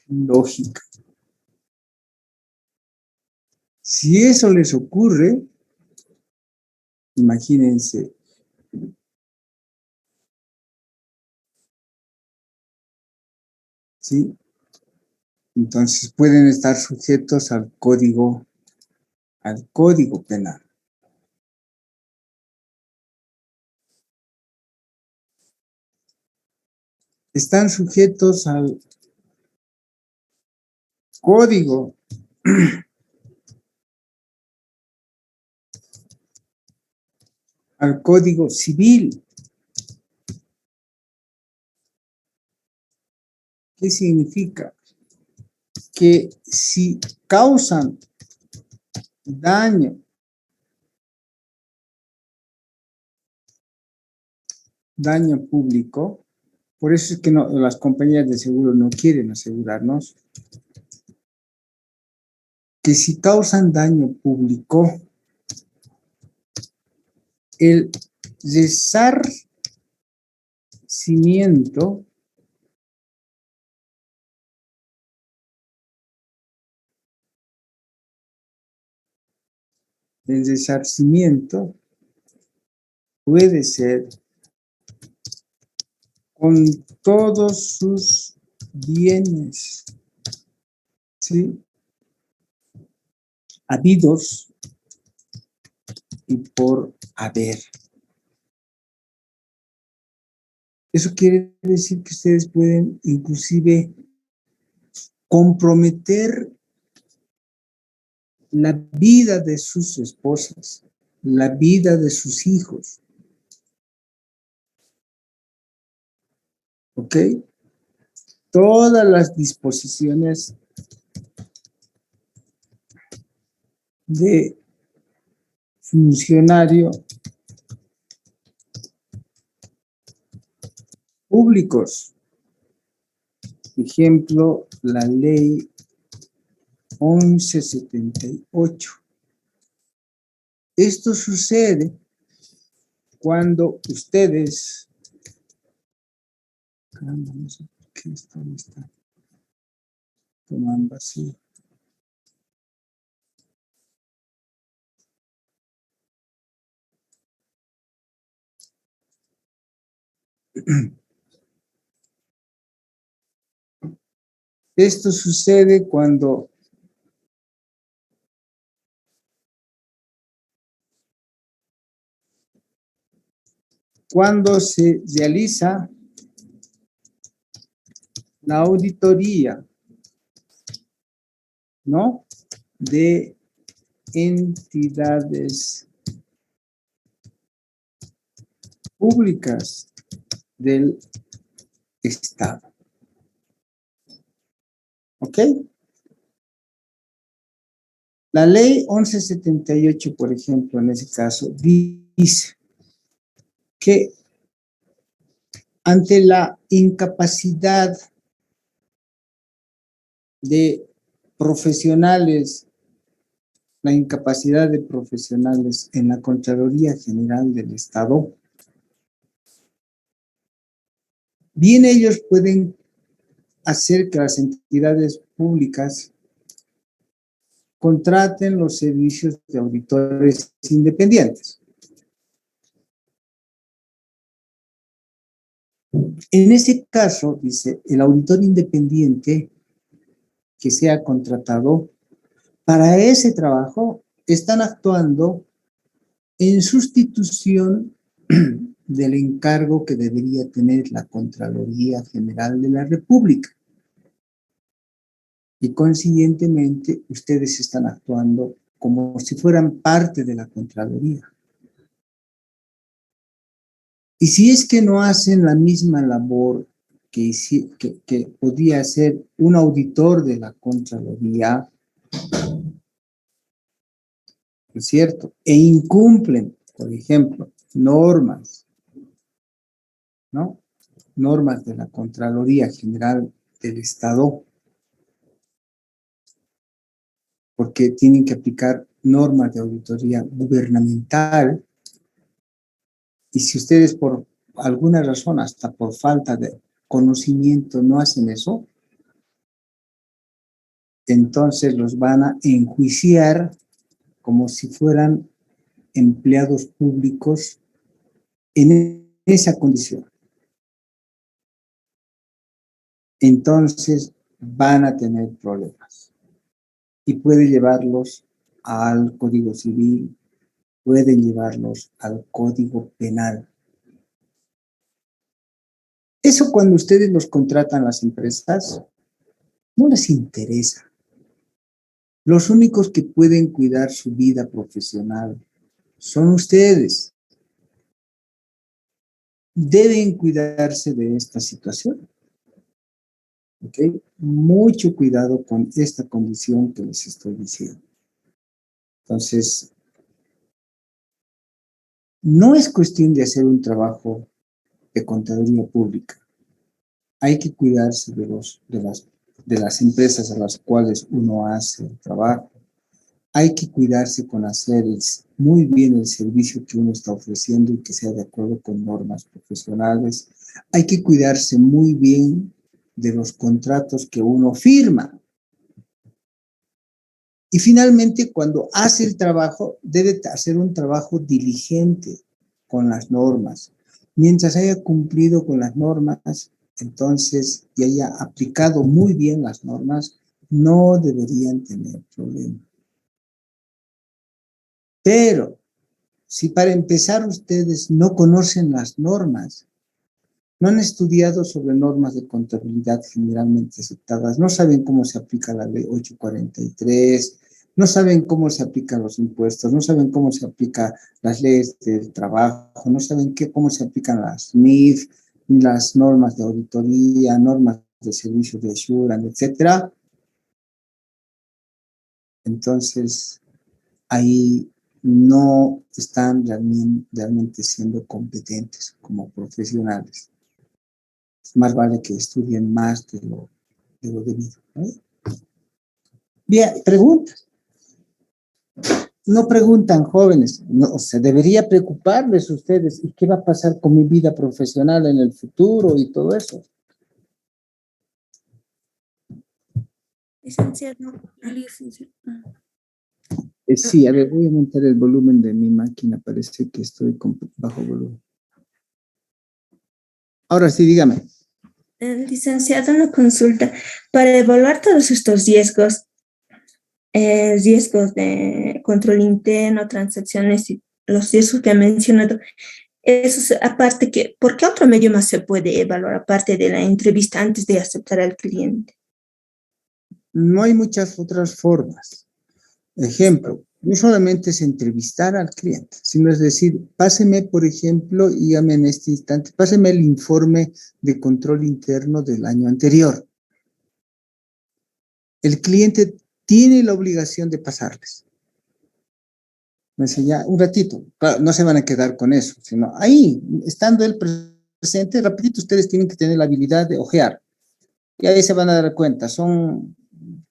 lógica. Si eso les ocurre, imagínense, ¿sí? Entonces pueden estar sujetos al código penal. Están sujetos al código civil. ¿Qué significa? Que si causan daño público, por eso es que las compañías de seguro no quieren asegurarnos, que si causan daño público, el resarcimiento puede ser con todos sus bienes, ¿sí? Habidos y por haber. Eso quiere decir que ustedes pueden inclusive comprometer la vida de sus esposas, la vida de sus hijos. ¿Ok? Todas las disposiciones de funcionario públicos. Ejemplo, la ley 1178. Esto sucede cuando ustedes... Caramba, no sé por qué esto me está tomando así. Esto sucede cuando se realiza la auditoría, ¿no? De entidades públicas del Estado. ¿Ok? La ley 1178, por ejemplo, en ese caso, dice que ante la incapacidad de profesionales, la incapacidad de profesionales en la Contraloría General del Estado, bien ellos pueden hacer que las entidades públicas contraten los servicios de auditores independientes. En ese caso, dice, el auditor independiente que sea contratado para ese trabajo están actuando en sustitución del encargo que debería tener la Contraloría General de la República. Y consiguientemente, ustedes están actuando como si fueran parte de la Contraloría. Y si es que no hacen la misma labor que podía hacer un auditor de la Contraloría, ¿no es cierto? E incumplen, por ejemplo, normas, ¿no? Normas de la Contraloría General del Estado, porque tienen que aplicar normas de auditoría gubernamental. Y si ustedes por alguna razón, hasta por falta de conocimiento, no hacen eso, entonces los van a enjuiciar como si fueran empleados públicos en esa condición. Entonces van a tener problemas y puede llevarlos al Código Civil, pueden llevarlos al Código Penal. Eso cuando ustedes los contratan las empresas, no les interesa. Los únicos que pueden cuidar su vida profesional son ustedes. Deben cuidarse de esta situación. ¿Ok? Mucho cuidado con esta condición que les estoy diciendo. Entonces, no es cuestión de hacer un trabajo de contaduría pública. Hay que cuidarse de las empresas a las cuales uno hace el trabajo. Hay que cuidarse con hacer muy bien el servicio que uno está ofreciendo y que sea de acuerdo con normas profesionales. Hay que cuidarse muy bien de los contratos que uno firma. Y finalmente, cuando hace el trabajo, debe hacer un trabajo diligente con las normas. Mientras haya cumplido con las normas, entonces, y haya aplicado muy bien las normas, no deberían tener problema. Pero, si para empezar ustedes no conocen las normas, no han estudiado sobre normas de contabilidad generalmente aceptadas, no saben cómo se aplica la ley 843, no saben cómo se aplican los impuestos, no saben cómo se aplican las leyes del trabajo, no saben cómo se aplican las MIF, ni las normas de auditoría, normas de servicios de assurance, etcétera. Entonces, ahí no están realmente siendo competentes como profesionales. Más vale que estudien más de lo debido, ¿no? Bien, preguntas. No preguntan jóvenes, no, o sea, debería preocuparles ustedes, ¿y qué va a pasar con mi vida profesional en el futuro y todo eso? Licenciado. Sí, a ver, voy a aumentar el volumen de mi máquina, parece que estoy con bajo volumen. Ahora sí, dígame. Licenciado, una consulta. Para evaluar todos estos riesgos de control interno, transacciones y los riesgos que ha mencionado, eso es aparte ¿por qué otro medio más se puede evaluar aparte de la entrevista antes de aceptar al cliente? No hay muchas otras formas. Ejemplo, no solamente es entrevistar al cliente, sino es decir, páseme, por ejemplo, dígame en este instante, páseme el informe de control interno del año anterior. El cliente tiene la obligación de pasarles. Me enseña un ratito, claro, no se van a quedar con eso, sino ahí, estando él presente, rapidito ustedes tienen que tener la habilidad de ojear. Y ahí se van a dar cuenta, son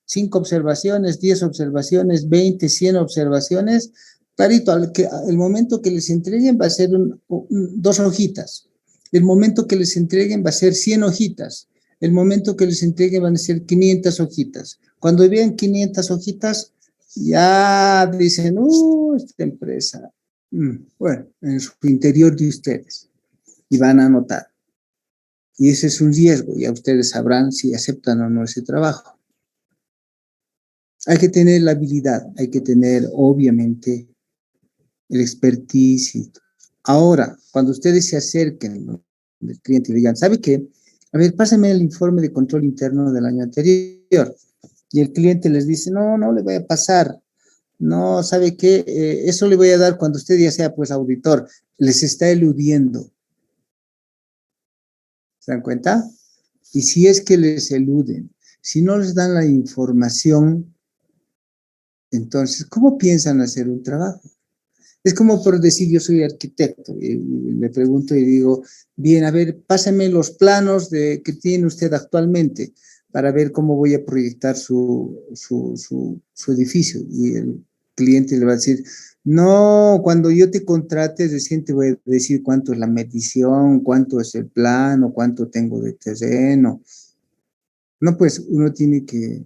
5 observaciones, 10 observaciones, 20, 100 observaciones. Clarito, el momento que les entreguen va a ser 2 hojitas. El momento que les entreguen va a ser 100 hojitas. El momento que les entreguen van a ser 500 hojitas. Cuando vean 500 hojitas, ya dicen, esta empresa, bueno, en su interior de ustedes, y van a anotar. Y ese es un riesgo, ya ustedes sabrán si aceptan o no ese trabajo. Hay que tener la habilidad, hay que tener, obviamente, el expertise. Ahora, cuando ustedes se acerquen al cliente y le digan, ¿sabe qué? A ver, pásame el informe de control interno del año anterior. Y el cliente les dice, no le voy a pasar. No, ¿sabe qué? Eso le voy a dar cuando usted ya sea, pues, auditor. Les está eludiendo. ¿Se dan cuenta? Y si es que les eluden, si no les dan la información, entonces, ¿cómo piensan hacer un trabajo? Es como por decir, yo soy arquitecto, y le pregunto y digo, bien, a ver, pásame los planos que tiene usted actualmente para ver cómo voy a proyectar su edificio. Y el cliente le va a decir, no, cuando yo te contrate, recién te voy a decir cuánto es la medición, cuánto es el plano, cuánto tengo de terreno. No, pues uno tiene que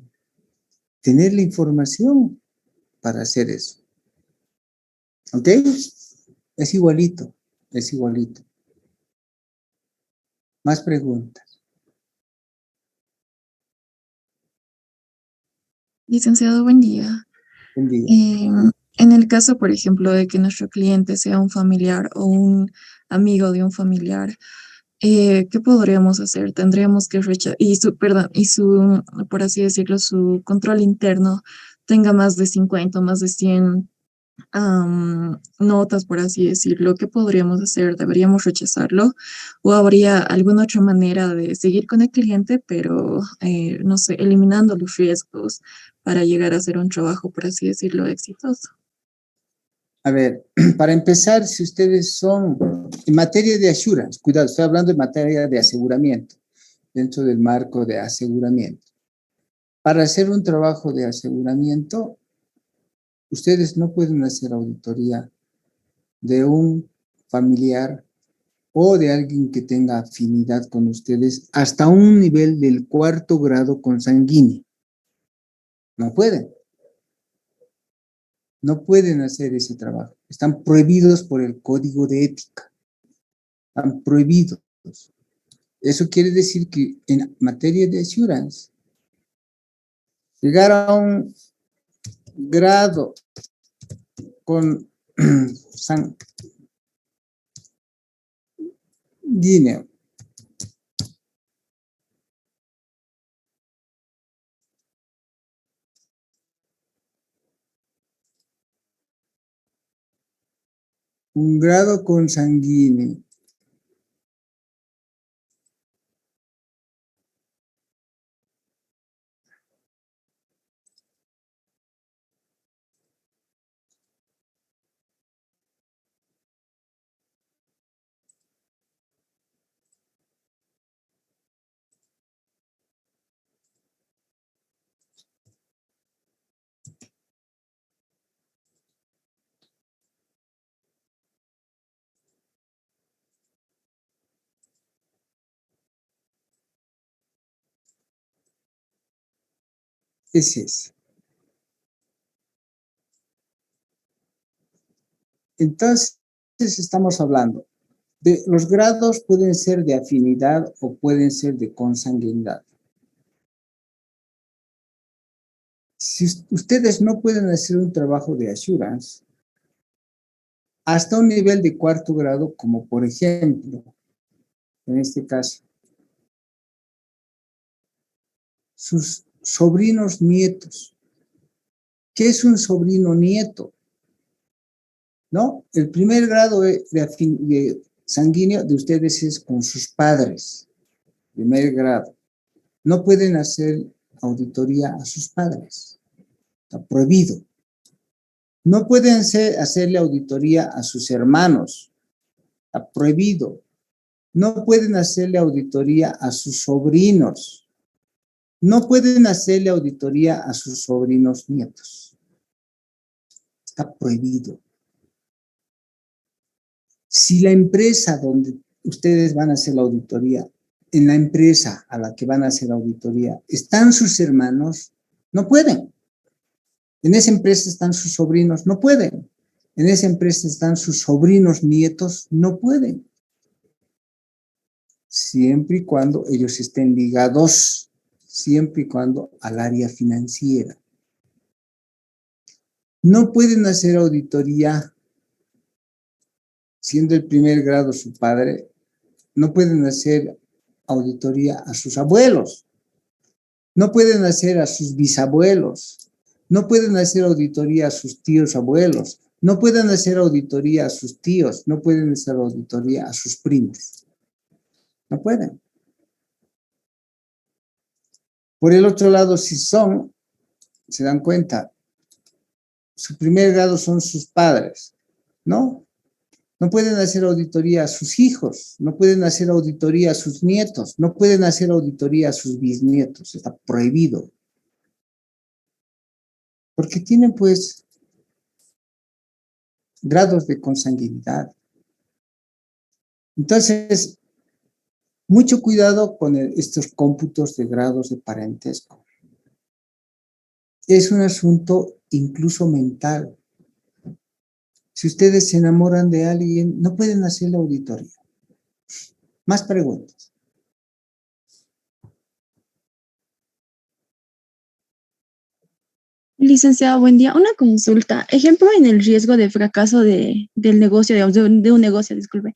tener la información para hacer eso. ¿Ok? Es igualito, es igualito. Más preguntas. Licenciado, buen día. Buen día. En el caso, por ejemplo, de que nuestro cliente sea un familiar o un amigo de un familiar, ¿qué podríamos hacer? Tendríamos que rechazar, por así decirlo, su control interno tenga más de 50, más de 100 notas, por así decirlo. ¿Qué podríamos hacer? ¿Deberíamos rechazarlo? ¿O habría alguna otra manera de seguir con el cliente, pero, no sé, eliminando los riesgos para llegar a hacer un trabajo, por así decirlo, exitoso? A ver, para empezar, si ustedes son en materia de assurance, cuidado, estoy hablando en materia de aseguramiento, dentro del marco de aseguramiento. Para hacer un trabajo de aseguramiento, ustedes no pueden hacer auditoría de un familiar o de alguien que tenga afinidad con ustedes hasta un nivel del 4º grado consanguíneo. No pueden. No pueden hacer ese trabajo. Están prohibidos por el código de ética. Están prohibidos. Eso quiere decir que en materia de assurance, llegar a un grado con sanguíneo un grado consanguíneo es ese. Entonces, estamos hablando de los grados pueden ser de afinidad o pueden ser de consanguinidad. Si ustedes no pueden hacer un trabajo de assurance hasta un nivel de 4º grado, como por ejemplo, en este caso, sus sobrinos nietos. ¿Qué es un sobrino nieto? ¿No? El primer grado de sanguíneo de ustedes es con sus padres. Primer grado. No pueden hacer auditoría a sus padres. Está prohibido. No pueden hacerle auditoría a sus hermanos. Está prohibido. No pueden hacerle auditoría a sus sobrinos. No pueden hacerle auditoría a sus sobrinos nietos. Está prohibido. Si la empresa donde ustedes van a hacer la auditoría, en la empresa a la que van a hacer la auditoría, están sus hermanos, no pueden. En esa empresa están sus sobrinos, no pueden. En esa empresa están sus sobrinos nietos, no pueden. Siempre y cuando ellos estén ligados, siempre y cuando al área financiera. No pueden hacer auditoría siendo el primer grado su padre, no pueden hacer auditoría a sus abuelos, no pueden hacer a sus bisabuelos, no pueden hacer auditoría a sus tíos abuelos, no pueden hacer auditoría a sus tíos, no pueden hacer auditoría a sus primos. No pueden. Por el otro lado, si son, se dan cuenta, su primer grado son sus padres, ¿no? No pueden hacer auditoría a sus hijos, no pueden hacer auditoría a sus nietos, no pueden hacer auditoría a sus bisnietos, está prohibido. Porque tienen pues grados de consanguinidad. Entonces, mucho cuidado con estos cómputos de grados de parentesco. Es un asunto incluso mental. Si ustedes se enamoran de alguien, no pueden hacer la auditoría. Más preguntas. Licenciado, buen día. Una consulta. Ejemplo, en el riesgo de fracaso del negocio, digamos, de un negocio, disculpe.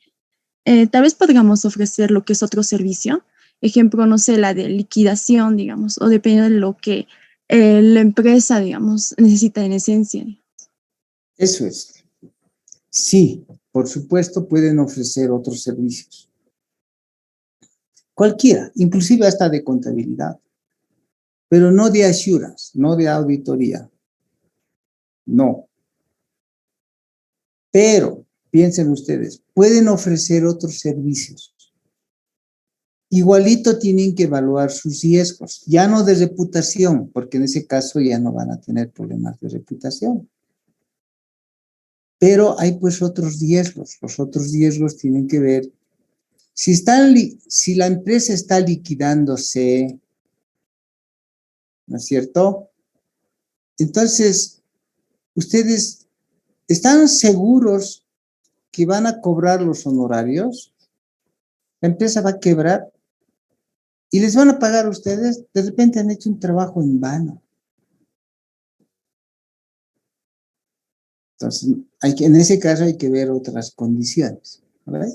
Tal vez podríamos ofrecer lo que es otro servicio. Ejemplo, no sé, la de liquidación, digamos, o dependiendo de lo que la empresa, digamos, necesita en esencia. Eso es. Sí, por supuesto pueden ofrecer otros servicios. Cualquiera, inclusive hasta de contabilidad. Pero no de assurance, no de auditoría. No. Pero, piensen ustedes, pueden ofrecer otros servicios. Igualito tienen que evaluar sus riesgos, ya no de reputación, porque en ese caso ya no van a tener problemas de reputación. Pero hay pues otros riesgos. Los otros riesgos tienen que ver si la empresa está liquidándose, ¿no es cierto? Entonces, ustedes están seguros que van a cobrar los honorarios, la empresa va a quebrar y les van a pagar a ustedes, de repente han hecho un trabajo en vano. Entonces, en ese caso hay que ver otras condiciones, ¿verdad?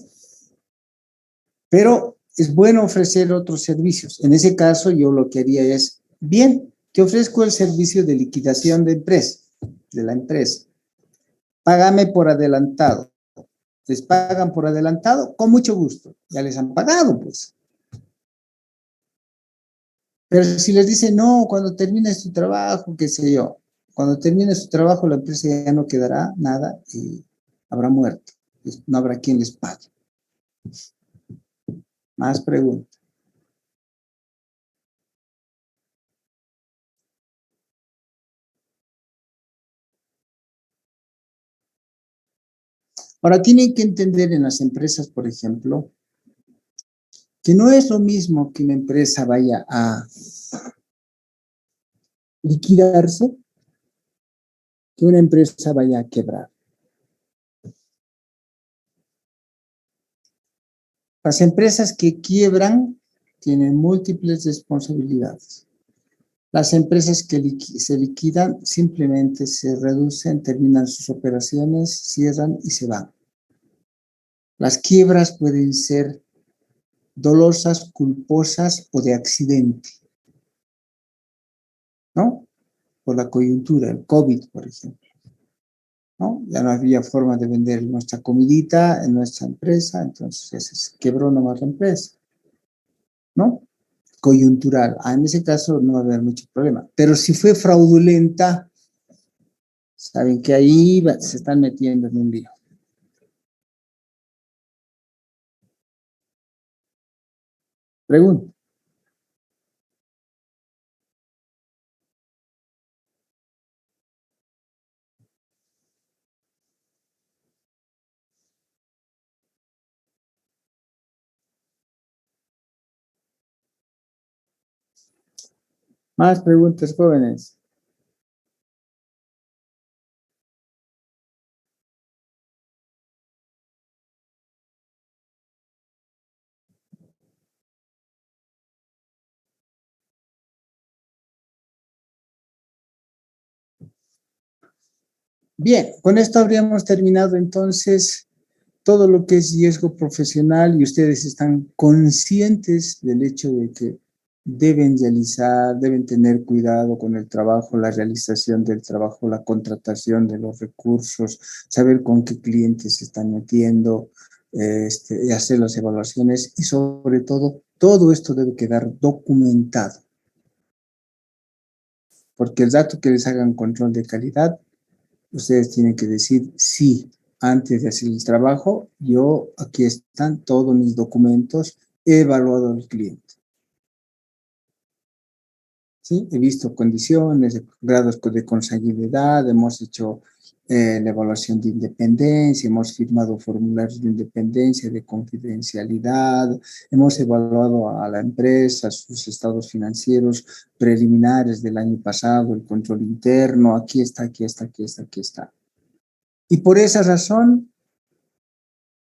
Pero es bueno ofrecer otros servicios. En ese caso, yo lo que haría es, bien, te ofrezco el servicio de liquidación de la empresa. Págame por adelantado. ¿Les pagan por adelantado? Con mucho gusto. Ya les han pagado, pues. Pero si les dicen, no, cuando termines tu trabajo, qué sé yo, cuando termine su trabajo, la empresa ya no quedará nada y habrá muerto. No habrá quien les pague. Más preguntas. Ahora, tienen que entender en las empresas, por ejemplo, que no es lo mismo que una empresa vaya a liquidarse que una empresa vaya a quebrar. Las empresas que quiebran tienen múltiples responsabilidades. Las empresas que se liquidan simplemente se reducen, terminan sus operaciones, cierran y se van. Las quiebras pueden ser dolosas, culposas o de accidente, ¿no? Por la coyuntura, el COVID, por ejemplo, ¿no? Ya no había forma de vender nuestra comidita en nuestra empresa, entonces se quebró nomás la empresa, ¿no? Coyuntural. En ese caso no va a haber mucho problema. Pero si fue fraudulenta, saben que ahí se están metiendo en un lío. Pregunta. Más preguntas, jóvenes. Bien, con esto habríamos terminado entonces todo lo que es riesgo profesional y ustedes están conscientes del hecho de que deben realizar, deben tener cuidado con el trabajo, la realización del trabajo, la contratación de los recursos, saber con qué clientes se están metiendo, y hacer las evaluaciones y sobre todo esto debe quedar documentado. Porque el dato que les hagan control de calidad, ustedes tienen que decir sí. Antes de hacer el trabajo, aquí están todos mis documentos, he evaluado al cliente. ¿Sí? He visto condiciones, grados de consanguinidad, hemos hecho la evaluación de independencia, hemos firmado formularios de independencia, de confidencialidad, hemos evaluado a la empresa, sus estados financieros preliminares del año pasado, el control interno, aquí está, aquí está, aquí está, aquí está. Y por esa razón,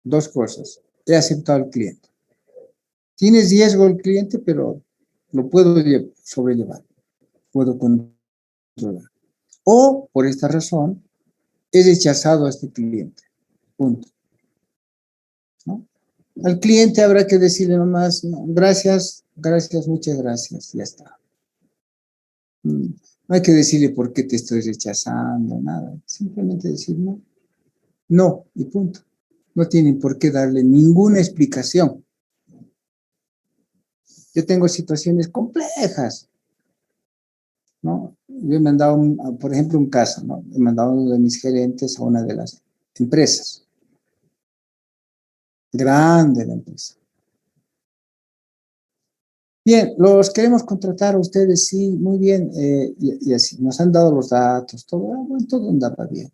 dos cosas. He aceptado al cliente. Tiene riesgo el cliente, pero lo puedo sobrellevar, puedo controlar. O, por esta razón, he rechazado a este cliente. Punto. ¿No? Al cliente habrá que decirle nomás, no, gracias, gracias, muchas gracias, ya está. No hay que decirle por qué te estoy rechazando, nada. Simplemente decir no. No, y punto. No tienen por qué darle ninguna explicación. Yo tengo situaciones complejas, ¿no? Yo he mandado, por ejemplo, un caso, ¿no? He mandado a uno de mis gerentes a una de las empresas. Grande la empresa. Bien, los queremos contratar a ustedes, sí, muy bien, y así, nos han dado los datos, todo, bueno, todo andaba bien.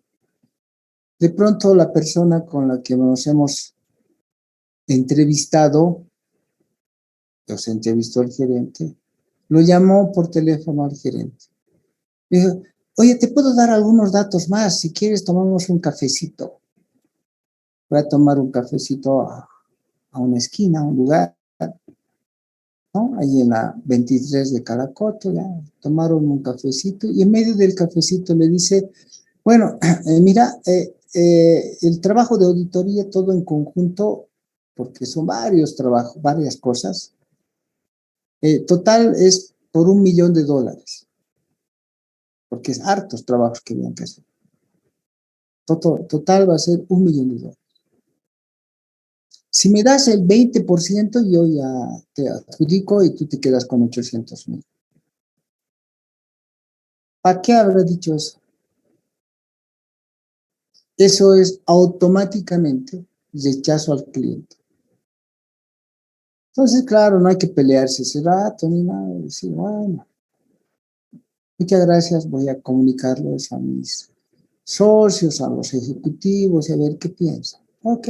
De pronto la persona con la que nos hemos entrevistado, los entrevistó el gerente, lo llamó por teléfono al gerente. Dijo, oye, te puedo dar algunos datos más, si quieres tomamos un cafecito. Voy a tomar un cafecito a una esquina, a un lugar, ¿no? Ahí en la 23 de Caracoto, ya tomaron un cafecito y en medio del cafecito le dice, bueno, mira, el trabajo de auditoría todo en conjunto, porque son varios trabajos, varias cosas, total es por $1.000.000, porque es hartos trabajos que habían que hacer. Total va a ser $1.000.000. Si me das el 20%, yo ya te adjudico y tú te quedas con 800.000. ¿Para qué habrá dicho eso? Eso es automáticamente rechazo al cliente. Entonces, claro, no hay que pelearse ese rato ni nada. Decir, bueno, muchas gracias, voy a comunicarlo a mis socios, a los ejecutivos y a ver qué piensan. Ok.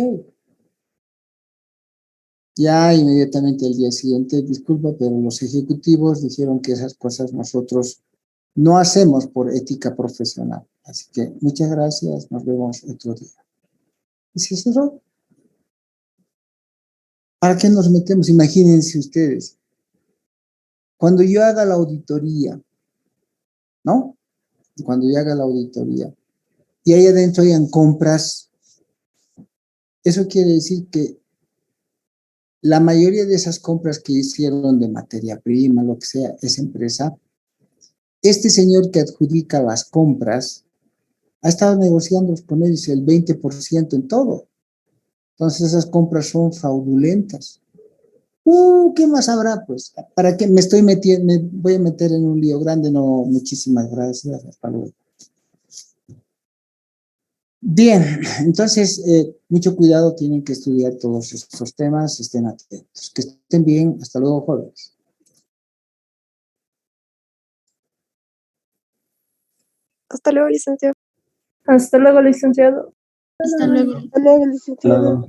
Ya inmediatamente al día siguiente, disculpa, pero los ejecutivos dijeron que esas cosas nosotros no hacemos por ética profesional. Así que muchas gracias, nos vemos otro día. Y se cerró. ¿Para qué nos metemos? Imagínense ustedes. Cuando yo haga la auditoría, ¿no? Cuando yo haga la auditoría y ahí adentro hayan compras, eso quiere decir que la mayoría de esas compras que hicieron de materia prima, lo que sea, esa empresa, este señor que adjudica las compras ha estado negociando con ellos el 20% en todo. Entonces esas compras son fraudulentas. ¿Qué más habrá? Pues, ¿para qué me estoy metiendo? Me voy a meter en un lío grande. No, muchísimas gracias. Hasta luego. Bien, entonces, mucho cuidado, tienen que estudiar todos estos temas, estén atentos. Que estén bien. Hasta luego, jóvenes. Hasta luego, licenciado. Hasta luego, licenciado. Hasta luego. Hasta luego, licenciado.